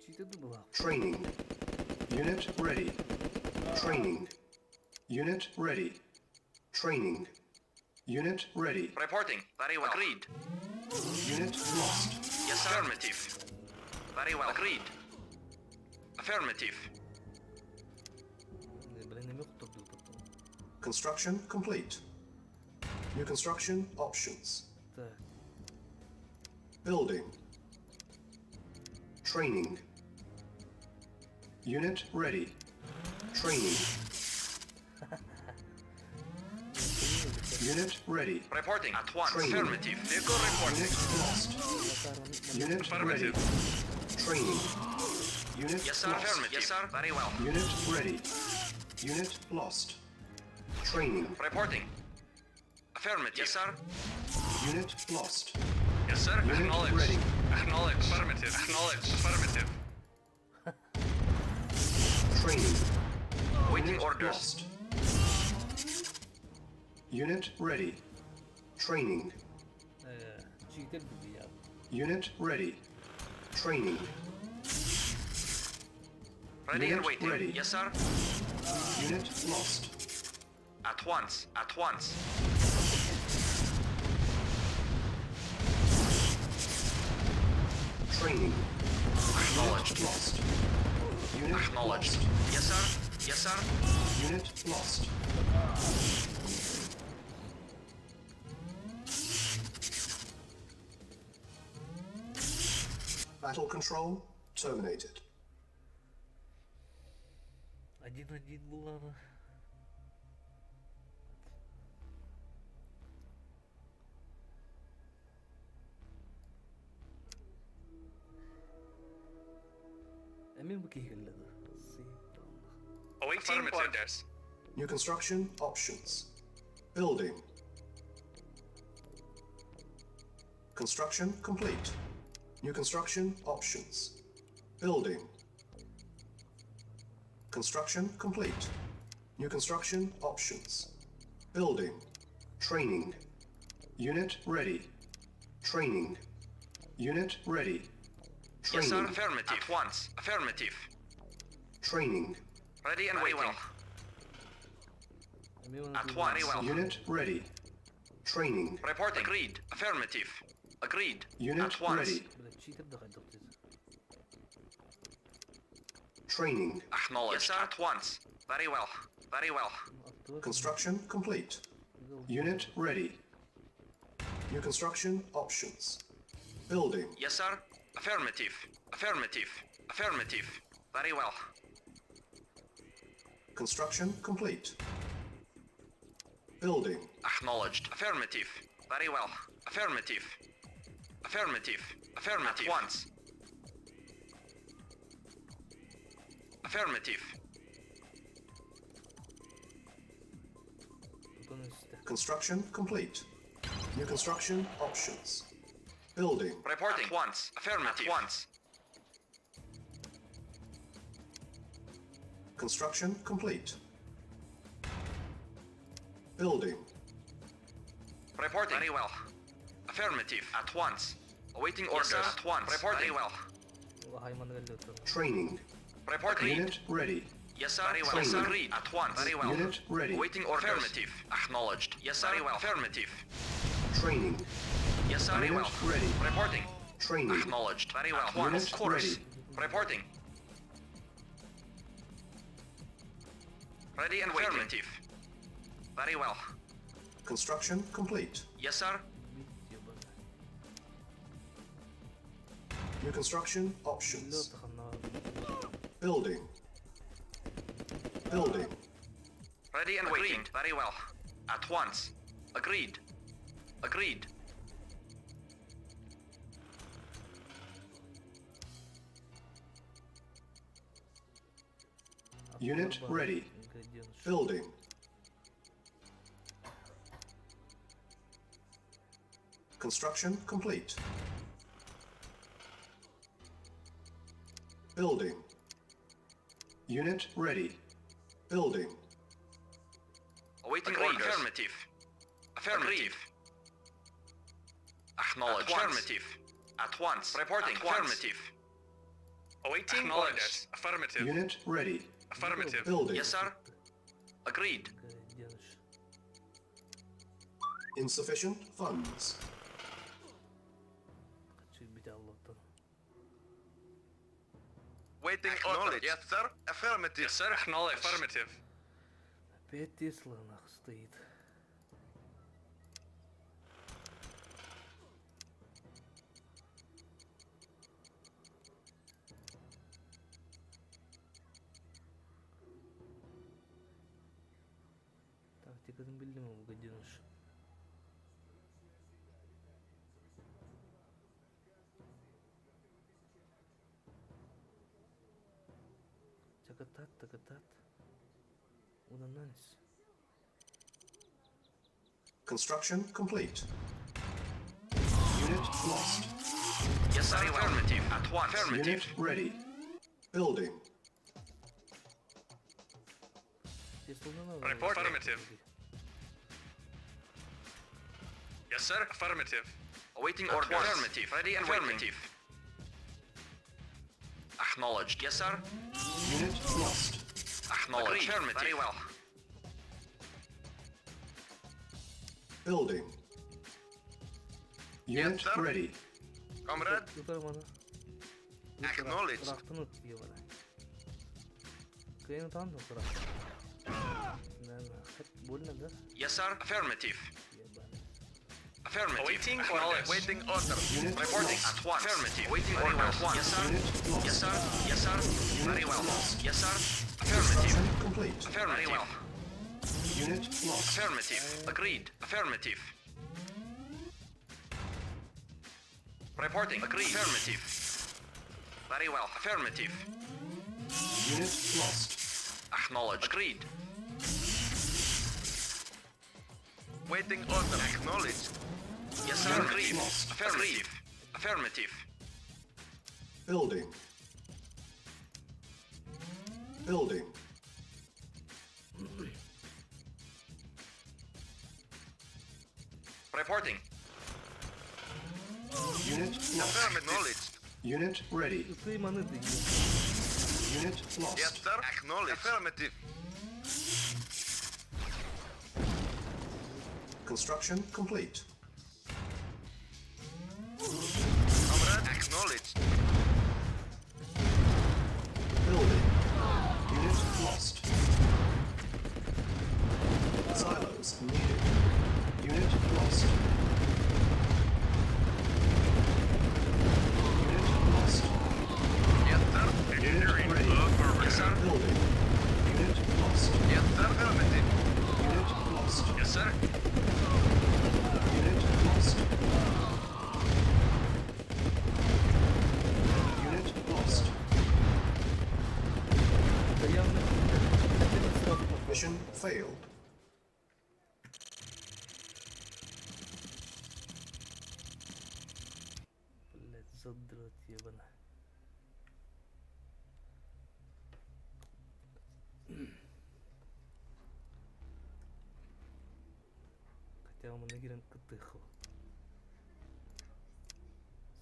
Читер была. Training. Unit ready. Training. Unit ready. Training. Unit ready. Reporting. Very well. Agreed. Unit lost. Yes, sir. Affirmative. Very well. Agreed. Affirmative. Блин, не мог тут потом. Construction complete. New construction options. Так. Building. Training. Unit ready. Training. Unit ready. Reporting. At once. Training. Affirmative. Vehicle reporting. Unit lost. Unit ready. Affirmative. Training. Unit Yes, sir. lost. Affirmative. Yes, sir. Very well. Unit ready. Unit lost. Training. Reporting. Affirmative. Yes, sir. Unit lost. Yes, sir. Unit Acknowledged. ready. Acknowledged. Affirmative. Acknowledged. Affirmative. Training. Waiting Unit orders. lost. Unit ready. Training. Читер gibi ya. Unit ready. Training. Ready and Unit waiting. ready. Yes, sir. Unit lost. At once. At once. Training. Acknowledged. Unit lost. Unit Acknowledged. lost. Yes, sir. Yes, sir. Unit lost. Battle control terminated. 1-1 была она. Эмин бакигаллады. Awaiting orders. New construction options. Building. Construction complete. New construction options. Building. Construction complete. New construction options. Building. Training. Unit ready. Training. Unit ready. Yes, sir. Training. Affirmative. At once. Affirmative. Training. Ready and waiting. At once. Very well. Unit ready. Training. Reporting. Agreed. Affirmative. Agreed. Unit At once. ready. Блядь, читер да хотел ты. Training. Acknowledged. Yes, sir. At once. Very well. Very well. Construction complete. Unit ready. New construction options. Building. Yes, sir. Affirmative. Affirmative. Affirmative. Very well. Construction complete. Building. Acknowledged. Affirmative. Very well. Affirmative. Affirmative. Affirmative. At once. Affirmative. Construction complete. New construction options. Building. Reporting. At once. Affirmative. At once. Construction complete. Building. Reporting. Very well. Affirmative. At once. Awaiting orders. sir. At once. Reporting. Very well. Training. Reporting. Unit ready. Yes, sir. Very well. Training. Yes, sir. Agreed. At once. Very well. Unit ready. Awaiting orders. Affirmative. Acknowledged. Yes, sir. Very well. Affirmative. Training. Yes, sir. Very Unit well. ready. Reporting. Training. Acknowledged. Very well. At Once. once. Course. Ready. Reporting. Ready and waiting. Affirmative. Very well. Construction complete. Yes, sir. New construction options. Building. Building. Ready and waiting. Very well. At once. Agreed. Agreed. Unit ready. Building. Construction complete. Building. Unit ready. Building. Awaiting orders. Affirmative. Affirmative. Acknowledged. Affirmative. At once. Reporting. Affirmative. Awaiting orders. Affirmative. Unit ready. Affirmative. Building. Yes, sir. Agreed. Insufficient funds. Waiting order. Yes, sir. Affirmative. Yes, sir. Acknowledged. Affirmative. Опять Тесла нах стоит. Тактикадан билдим ул гаденыш. Такатат. Унананис. Construction complete. Unit lost. Yes, sir. Affirmative. At once. Affirmative. Unit ready. Building. Report. Affirmative. Yes, sir. Affirmative. Awaiting orders. Affirmative. Ready and affirmative. Acknowledged. Yes, sir. Unit lost. Acknowledged. Affirmative. Very well. Building. Unit sir. ready. Comrade, Yutar mana. acknowledged. Raftın ötüyor bana. Kıyını tanıdım kırak. Bolna da. Yes, sir. Affirmative. Ya bana. Affirmative. Awaiting Acknowledged. orders. Waiting orders. Unit Reporting lost. at once. Affirmative. Waiting Very order well. at once. Yes, sir. Unit lost. Yes, sir. Yes, sir. Very well. lost. Yes, sir. Construction Affirmative. complete. Affirmative. Very well. Unit lost. Affirmative. Agreed. Affirmative. Reporting. Agreed. Affirmative. Very well. Affirmative. Unit lost. Acknowledged. Agreed. Waiting order. Acknowledged. Yes, sir. Unit Agreed. lost. Affirmative. Affirmative. Building. Building. Reporting. Unit lost. Acknowledged. Unit ready. Kıymanı da yiyor. Unit lost. Yes, sir. Acknowledged. Affirmative. Construction complete. Comrade, acknowledged. Building. Unit lost. Silos needed. Unit lost. Unit lost. Yes, sir. Unit ready. Yes, sir. Building. Unit lost. Yes, sir. Affirmative. Unit lost. Yes, sir. Unit lost. Unit lost. Dayanma. Mission failed. Блять, задрот ебана. Хотя мы нагерем КТХ.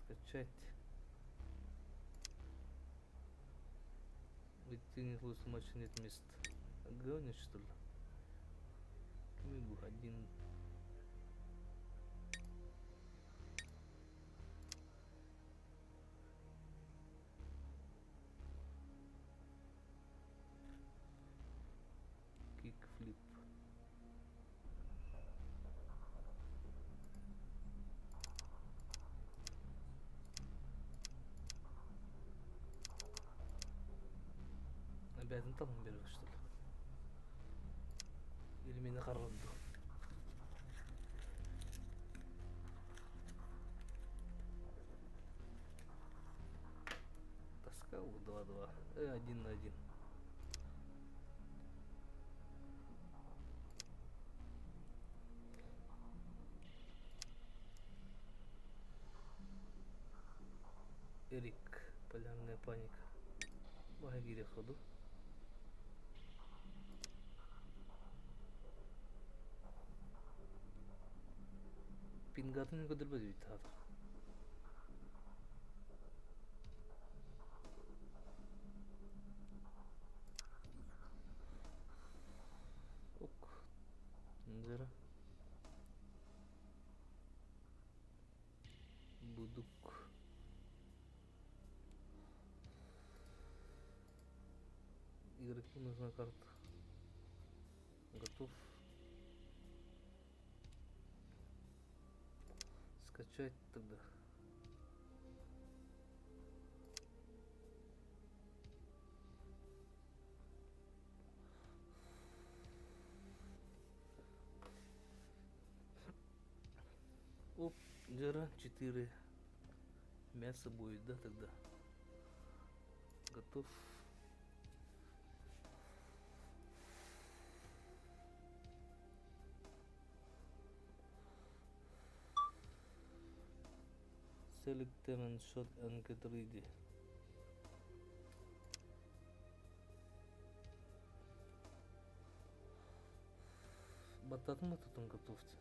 Скачать. Ведь ты не слышал, матча нет места. Гонишь, что ли? Книгу один. Кикфлип. Обязан там берешь, что ли? Или меня хоронят? Таскал 2-2. 1-1. Эрик, полярная паника. Багагире ходу. Пингатын көдірбөз бейт хатыр. Ок. Нзера. Будук. Игроку нужна карта. Готов. Скачать тогда. Оп, жара 4 мясо будет, да, тогда? Готов. Select them and shot and get ready. Бататын бататын готовьте.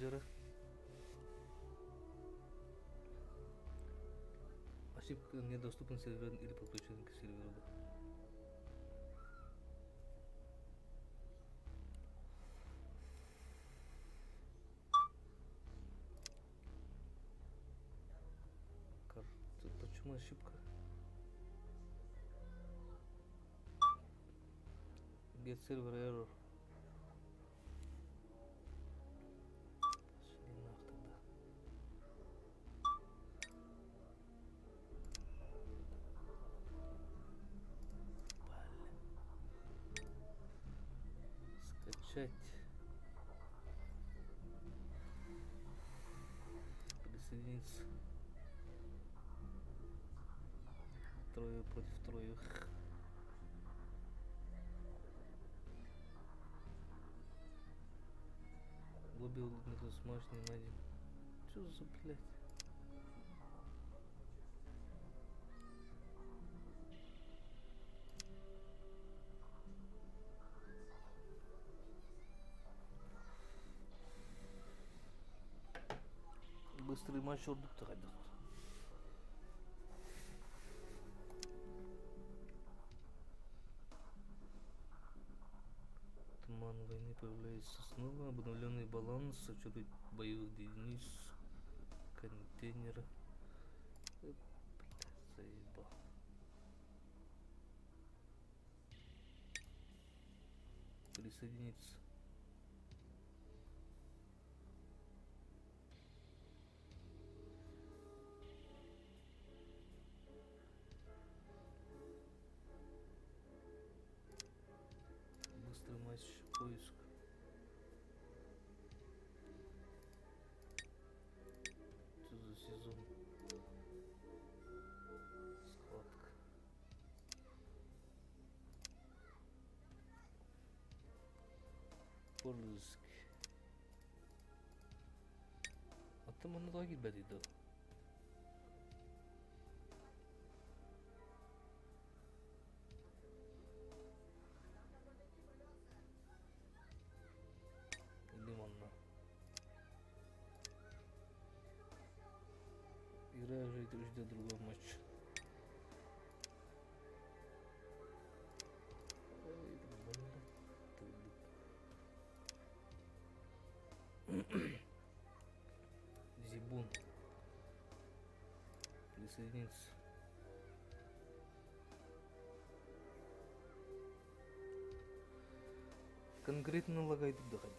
Жара. Ошибка: недоступен сервер или подключен к серверу. Почему ошибка? Get server error. Пошли нах тогда. Скачать. Присоединиться. Трое против троих. Лобби между смачный найден. Чё за блять? Быстрый матч ордук тагайдык. Туман войны появляется снова. Обновленный баланс, с учетом боевых единиц, контейнера. Блядь, заебал. Присоединиться. Быстрый матч, поиск. Что за сезон? Схватка. Поиск. А там он лаги бедит, да? Лимонно. Игра ждет другой матч. Зибун. Присоединиться. Конкретно лагает отдыхать.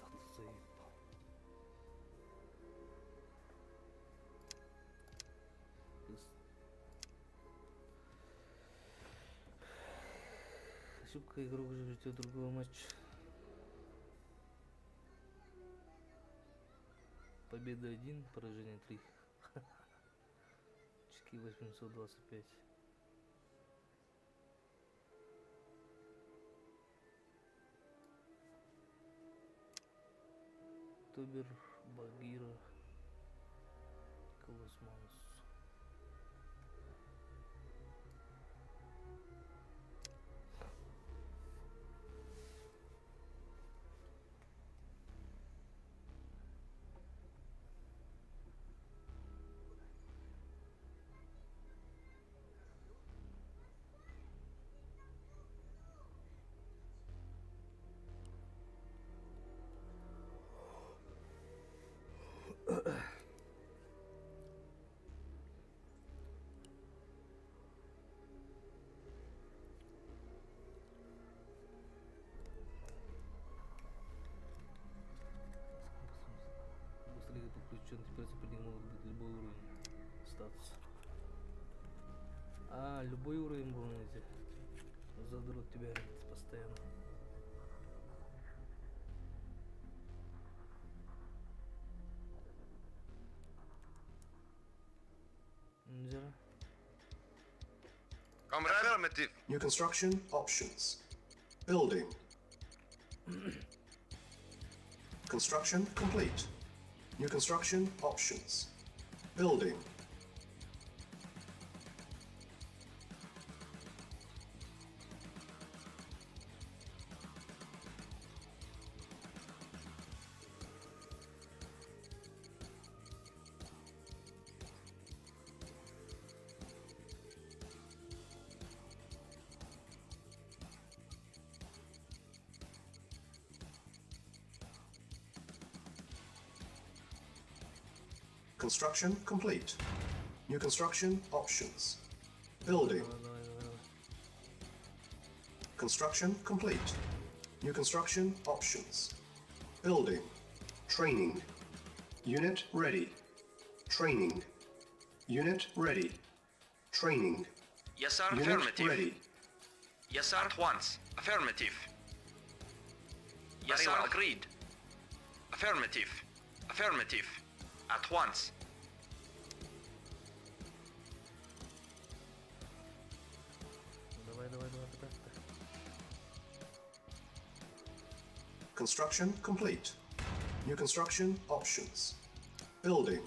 Ошибка: игрок уже ждет другого матча. Победа 1, поражение 3. Очки 825. Тобер, Багира, Колосманс. Быстрее подключен, теперь теперь могут быть любой уровень статус. А, любой уровень был на эти. Задрот тебя постоянно. Нельзя. Affirmative. New construction options. Building. Construction complete. New construction options. Building. Construction complete. New construction options. Building. Construction complete. New construction options. Building. Training. Unit ready. Training. Unit ready. Training. Yes, sir. Unit Affirmative. ready. Yes, sir. At once. Affirmative. Yes, sir. Agreed. Affirmative. Affirmative. At once. Давай, давай, давай, давай. Construction complete. New construction options. Building.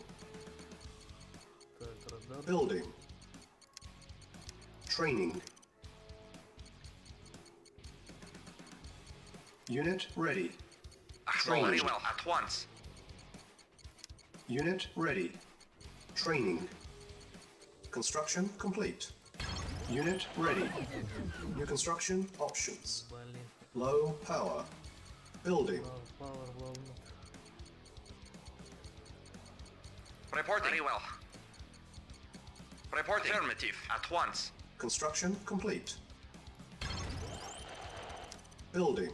Так, радар. Building. Training. Unit ready. Very well. At once. Unit ready. Training. Construction complete. Unit ready. New construction options. Блин. Low power. Building. Пауэр, главное. Reporting. Very well. Reporting. Affirmative. At once. Construction complete. Building.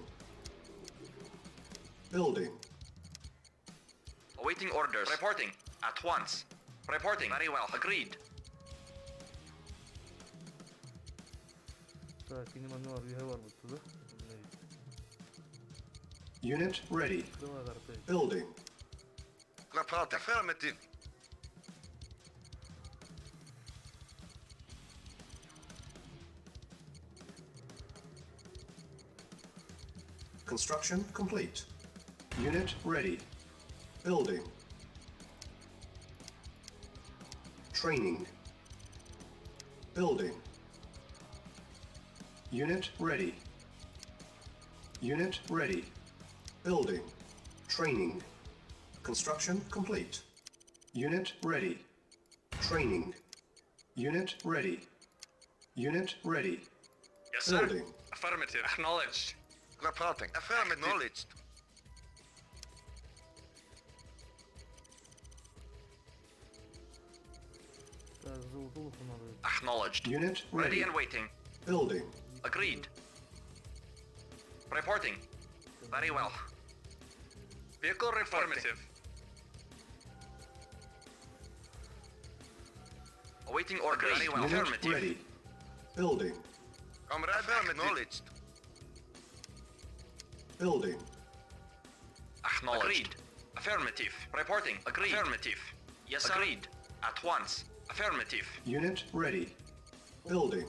Building. Awaiting orders. Reporting. At once. Reporting. Very well. Agreed. Так, кинемануар, Виговар вот туда. Unit ready. Давай, Артель. Building. Affirmative. Construction complete. Unit ready. Building. Training. Building. Unit ready. Unit ready. Building. Training. Construction complete. Unit ready. Training. Unit ready. Unit ready. Yes, Building. Affirmative. Acknowledged. Affirmative. Acknowledged. Так, золотулов надо. Acknowledged. Unit Ready ready. and waiting. Building. Agreed. Reporting. Very well. Vehicle affirmative. Awaiting orders. Very well. Unit Affirmative. ready. Building. Comrade, acknowledged. Building. Acknowledged. Agreed. Affirmative. Reporting. Agreed. Affirmative. Yes, sir. Agreed. At once. Affirmative. Unit ready. Building.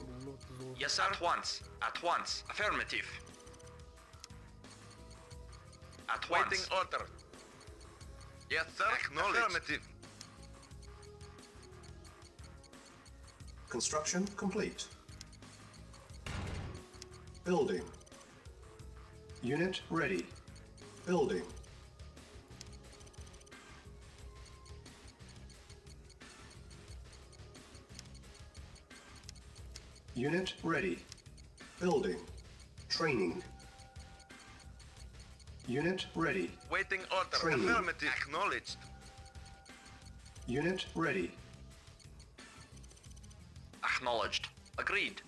Yes, sir. At once. At once. Affirmative. At Waiting once. order. Yes, sir. Acknowledged. Affirmative. Construction complete. Building. Unit ready. Building. Unit ready. Building. Training. Unit ready. Waiting order. Training. Affirmative. Acknowledged. Unit ready. Acknowledged. Agreed.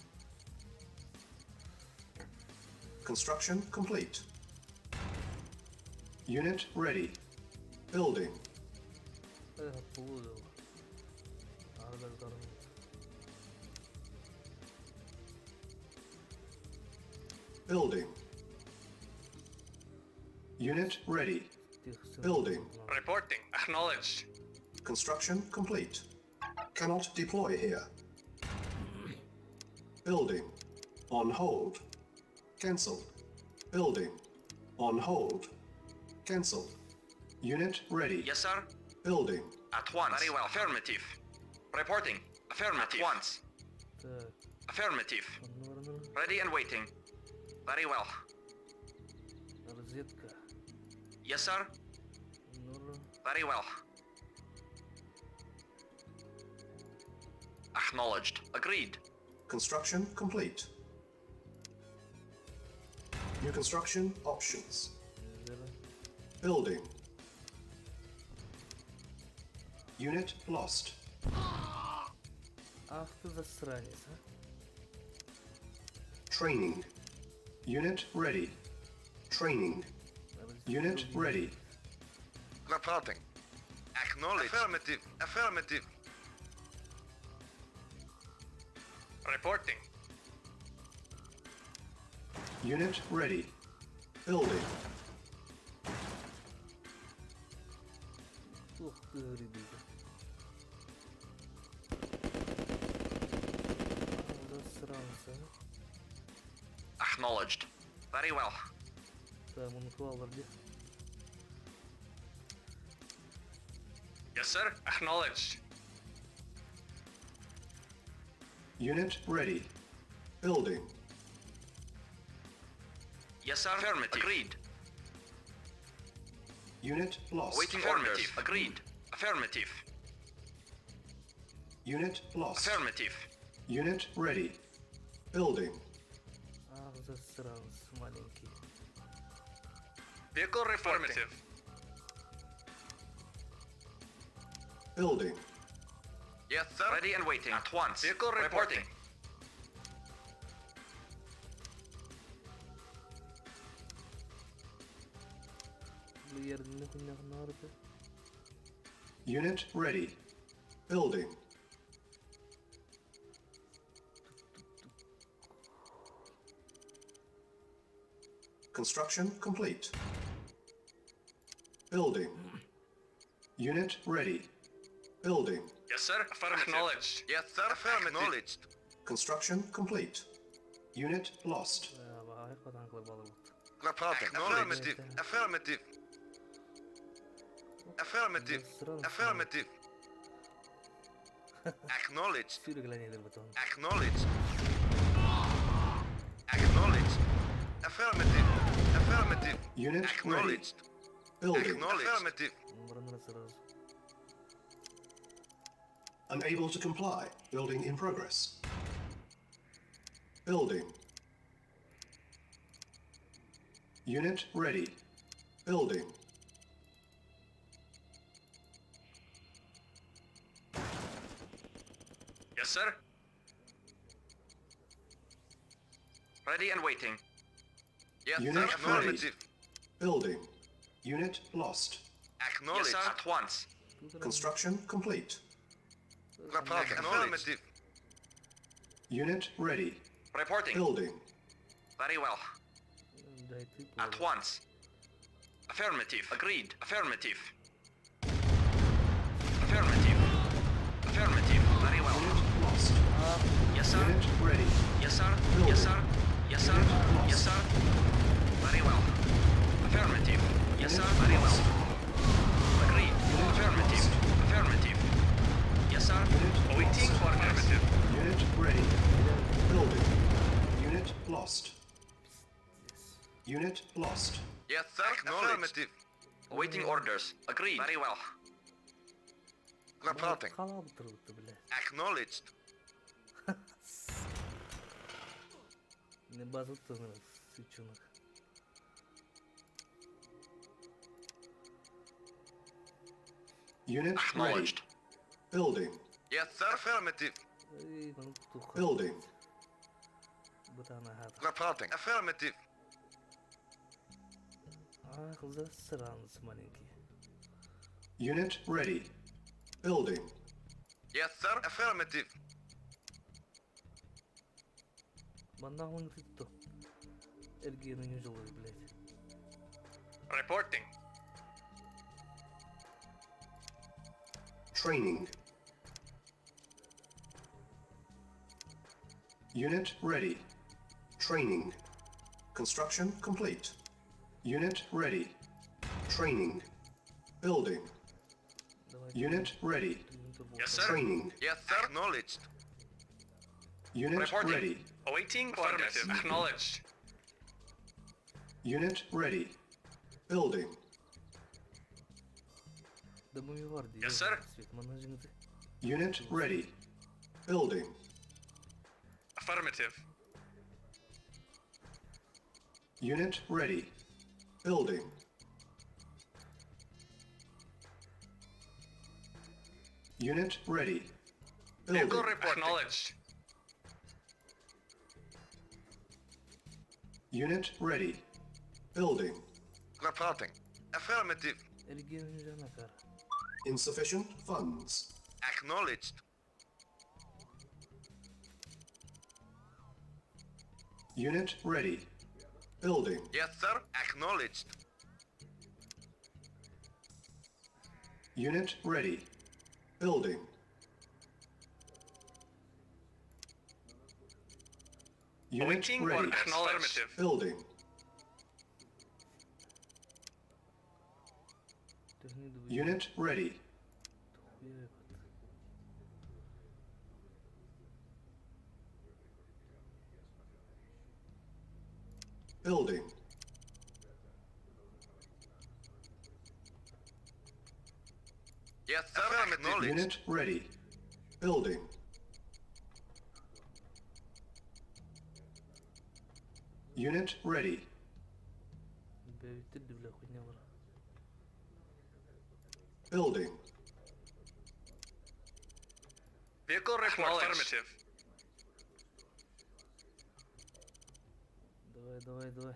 Construction complete. Unit ready. Building. Плудово. Ардагдарым. Building. Unit ready. Building. Reporting. Acknowledged. Construction complete. Cannot deploy here. Building. On hold. Cancel. Building. On hold. Cancel. Unit ready. Yes, sir. Building. At once. Very well. Affirmative. Reporting. Affirmative. At once. Так, Affirmative. норм. Ready and waiting. Very well. Розетка. Yes, sir. Норм. Very well. Acknowledged. Agreed. Construction complete. New construction options. Building. Unit lost. Ах ты засранец, а. Training. Unit ready. Training. Unit ready. Reporting. Acknowledge. Affirmative. Affirmative. Reporting. Unit ready. Building. Ух ты, ребята. Засранцы, а. Acknowledged. Very well. Там он Хвалварде. Yes, sir. Acknowledged. Unit ready. Building. Yes, sir. Affirmative. Agreed. Unit lost. Waiting orders. Agreed. Affirmative. Unit lost. Affirmative. Unit ready. Building. Ах, засранец маленький. Vehicle affirmative. Building. Yes, sir. Ready and waiting. At once. Vehicle reporting. Unit ready. Building. Construction complete. Building. Unit ready. Building. Yes, sir. Affirmative. Acknowledged. Yes, sir. Affirmative. Acknowledged. Construction complete. Unit lost. Reporting. Affirmative. Affirmative. Affirmative. Affirmative. Acknowledged. Acknowledged. Acknowledged. Affirmative. Affirmative. Unit ready. Acknowledged. Building. Acknowledged. Affirmative. Unable to comply. Building in progress. Building. Unit ready. Building. Yes, sir. Ready and waiting. Yes, Unit sir. ready. Affirmative. Building. Unit lost. Acknowledged. Yes, sir. At once. Construction complete. Reporting. Affirmative. Unit ready. Reporting. Building. Very well. At once. Affirmative. Agreed. Affirmative. Affirmative. Affirmative. Very well. Unit lost. Yes, sir. Unit ready. Yes, sir. Yes, sir. Yes, sir. Yes, sir. Very well. Affirmative. Yes, sir. Very well. Agreed. Affirmative. Affirmative. Yes, sir. Waiting for affirmative. Unit ready. Building. Unit lost. Unit lost. Yes, sir. Affirmative. Awaiting orders. Agreed. Very well. Reporting. Халал трудно, блядь. Acknowledged. Не базу-то на сычунок. Unit ready. Acknowledged. Building. Yes, sir. Affirmative. Эй, ну туха. Building. Бутана хата. Reporting. Affirmative. Ах, засранец маленький. Unit ready. Building. Yes, sir. Affirmative. Маннахун ты то. Эргену не жилой, блядь. Reporting. Training. Unit ready. Training. Construction complete. Unit ready. Training. Building. Unit ready. Yes, sir. Training. Yes, sir. Acknowledged. Unit Reporting. ready. Awaiting orders. Acknowledged. Unit ready. Building. Да мы варди. Yes, sir. Свет манажинты. Unit ready. Building. Affirmative. Unit ready. Building. Unit ready. Vehicle Building. reporting. Acknowledged. Unit ready. Building. Reporting. Affirmative. Ergen jana cara. Insufficient funds. Acknowledged. Unit ready. Building. Yes, sir. Acknowledged. Unit ready. Building. Unit Awaiting ready. orders. Affirmative. Building. Техни да Unit ready. Building. Yes, sir. Acknowledged. Unit ready. Building. Unit ready. Бевитер бля хуйня var. Building. Vehicle report. Affirmative. Давай.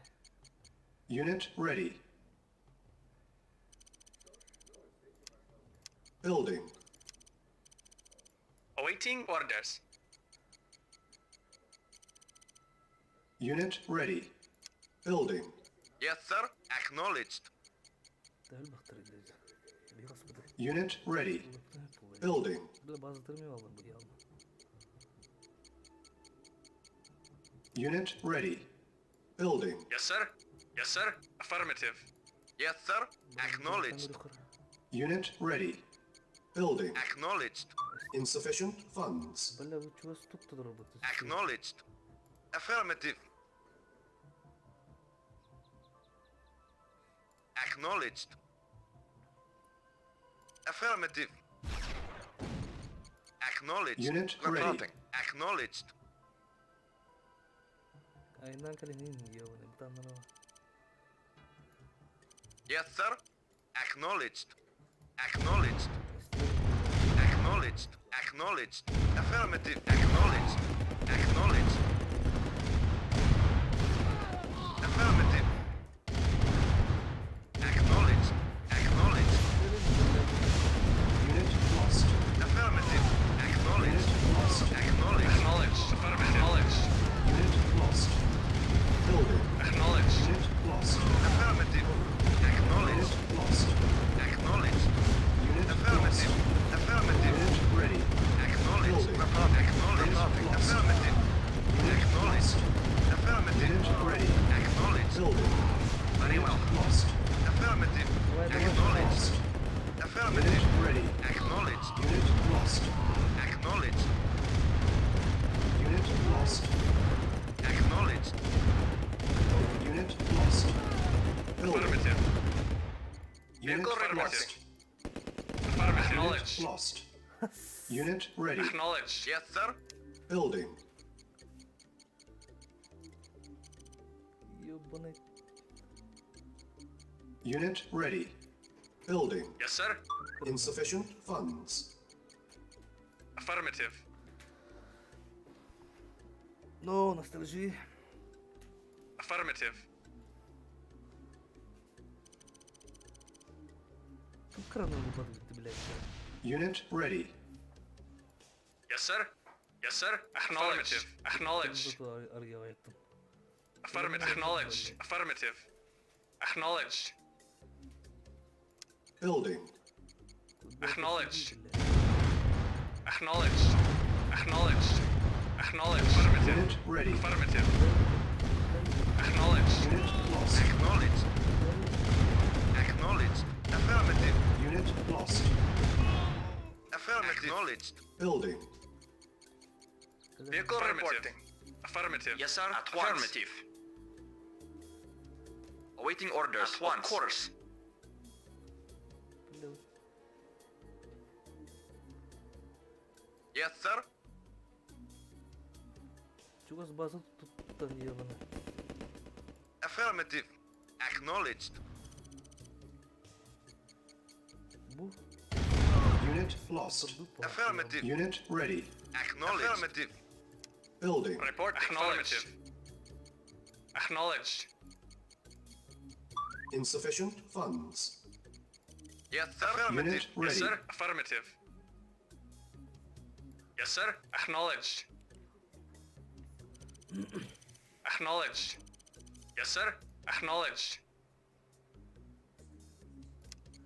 Unit ready. Building. Awaiting orders. Unit ready. Building. Yes, sir. Acknowledged. Дәл бақтыр иде. Bir господи. Unit ready. Building. Бля bazı aldım bu yalma. Unit ready. Building. Yes, sir. Yes, sir. Affirmative. Yes, sir. Acknowledged. Unit ready. Building. Acknowledged. Insufficient funds. Бля вы чего тут работаете? Acknowledged. Affirmative. Acknowledged. Affirmative. Acknowledged. Unit ready. Reporting. Acknowledged. Aynen kalinin yavrum bir tane var. Yes, sir. Acknowledged. Acknowledged. Acknowledged. Acknowledged. Affirmative. Acknowledged. Acknowledged. Affirmative. Acknowledged. Acknowledged. Unit lost. Affirmative. Acknowledged. Unit lost. Acknowledged. Acknowledged. Affirmative. Acknowledged. Unit lost. Building. Acknowledged. Unit lost. Affirmative. Acknowledged. Unit lost. Acknowledged. Unit Affirmative. lost. Affirmative. Unit ready. Acknowledged. Building. Acknowledged. Unit lost. Affirmative. Unit Acknowledged. lost. Affirmative. Unit ready. Acknowledged. Building. Very well. Lost. Affirmative. Unit Acknowledged. lost. Affirmative. Unit ready. Acknowledged. Unit lost. Acknowledged. Unit lost. Acknowledged. Unit lost. Building. Affirmative. Unit Vehicle lost. Affirmative. Unit Acknowledged. lost. Unit ready. Acknowledged. Yes, sir. Building. Ёбаный. Unit ready. Building. Yes, sir. Insufficient funds. Affirmative. Но ностальжи. Affirmative. Тут крану выпадает, ты, блядь. Unit ready. Yes, sir. Yes, sir. Acknowledged. Acknowledged. Зато аргивает. Affirmative. Acknowledged. Affirmative. Acknowledged. Building. Acknowledged. Acknowledged. Acknowledged. Acknowledged. Affirmative. Unit ready. Affirmative. Acknowledged. Unit lost. Acknowledged. Acknowledged. Affirmative. Unit lost. Affirmative. Acknowledged. Building. Vehicle reporting. Affirmative. Yes, sir. At once. Affirmative. Awaiting orders. At once. Of course. Yes, sir. Чего с базы тут ебаный? Affirmative. Acknowledged. Бу? Unit lost. Affirmative. Unit ready. Acknowledged. Affirmative. Building. Report affirmative. Acknowledged. Insufficient funds. Yes, sir. Affirmative. Unit Yes, ready. sir. Affirmative. Yes, sir. Acknowledged. Acknowledged. Yes, sir. Acknowledged.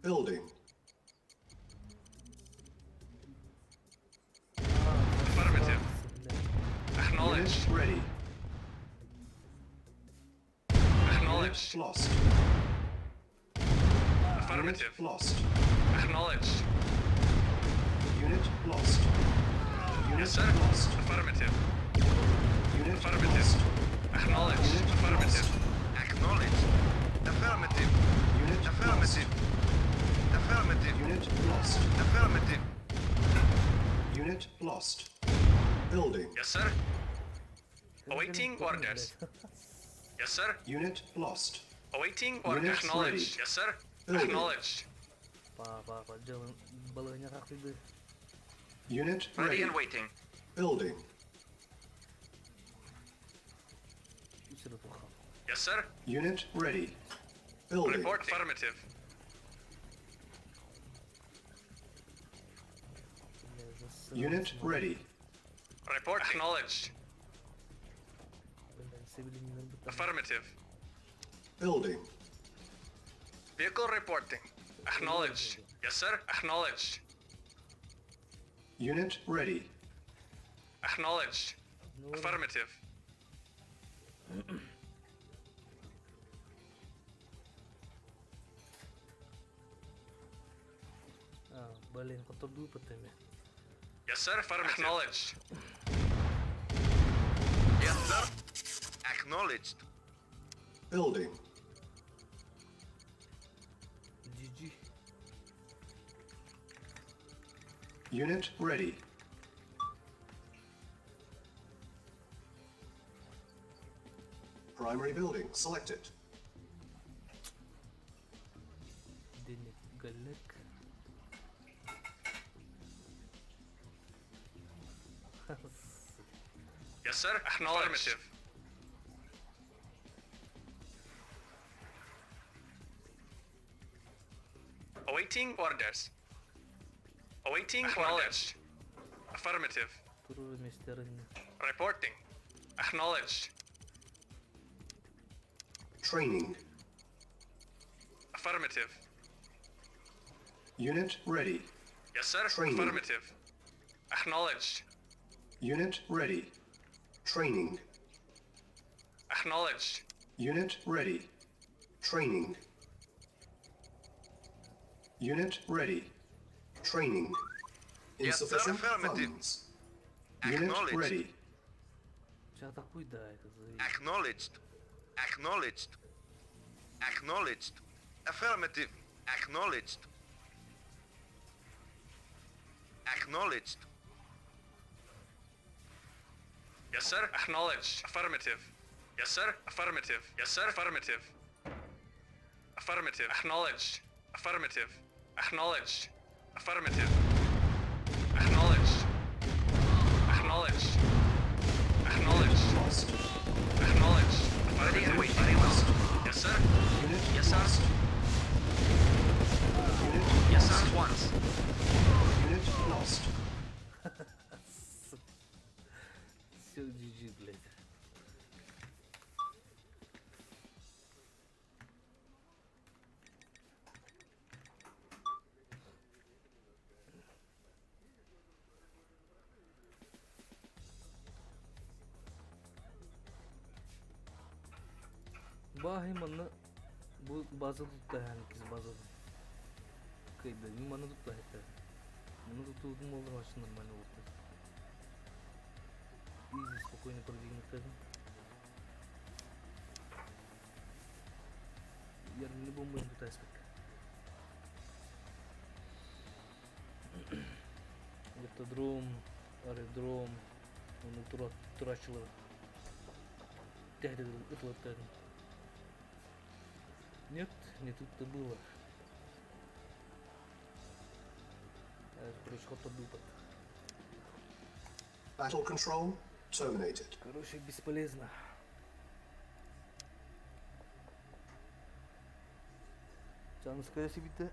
Building. Affirmative. Acknowledged. Unit ready. Acknowledged. Unit lost. Affirmative. Unit lost. Acknowledged. Unit lost. Unit Yes, sir. lost. Affirmative. Unit Affirmative. lost. Acknowledged. Unit Affirmative. lost. Acknowledged. Affirmative. Unit Affirmative. Affirmative. Unit lost. Affirmative. Unit lost. Building. Yes, sir. Awaiting orders. Yes, sir. Unit lost. Awaiting orders. Units Acknowledged. ready. Yes, sir. Building. Acknowledged. Pak, jalan balanya kaki deh. Unit Ready ready. and waiting. Building. Sudah tuh kamu. Yes, sir. Unit ready. Building. Report affirmative. Unit ready. Report acknowledged. Affirmative. Building. Vehicle reporting. Acknowledged. Yes, sir. Acknowledged. Unit ready. Acknowledged. Affirmative. Balen kotor dulu petanya. Yes, sir. Affirmative. Acknowledged. Yes, sir. Acknowledged. Building. GG. Unit ready. Primary building selected. Denek galak. Yes, sir. Acknowledged. Awaiting orders. Awaiting orders. Affirmative. Turun misternya. Reporting. Acknowledged. Training. Affirmative. Unit ready. Yes, sir. Training. Affirmative. Acknowledged. Unit ready. Training. Acknowledged. Unit ready. Training. Unit ready. Training. Yes, sir. Insufficient Affirmative. funds. Unit Acknowledged. ready. Chata cuidar, kızı. Acknowledged. Acknowledged. Acknowledged. Affirmative. Acknowledged. Acknowledged. Yes, sir. Acknowledged. Affirmative. Yes, sir. Affirmative. Yes, sir. Affirmative. Affirmative. Acknowledged. Affirmative. Acknowledged. Affirmative. Acknowledged. Acknowledged. Acknowledged. Lost. Acknowledged. Ready and wait. Very well. Yes, sir. Unit Yes, sir. lost. Unit Yes, sir. lost. Once. Unit lost. Все GG, блядь. Bahi mana bu bazı tuttu yani kız bazı. Kaydı ni mana tuttu hatta. Mana tuttu olur aslında mana oldu. Easy спокойно продвинуть это. Я не любом будем тут аспект. Автодром, аэродром, он трачил. Тягли это вот это. Нет, не тут-то было. Короче, ход поддупать. Battle control terminated. Короче, бесполезно. Чанская себе-то.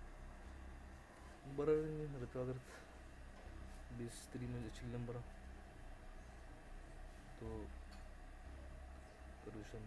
Барани, ретрогард. Без стрима зачиллен бара. То... Короче,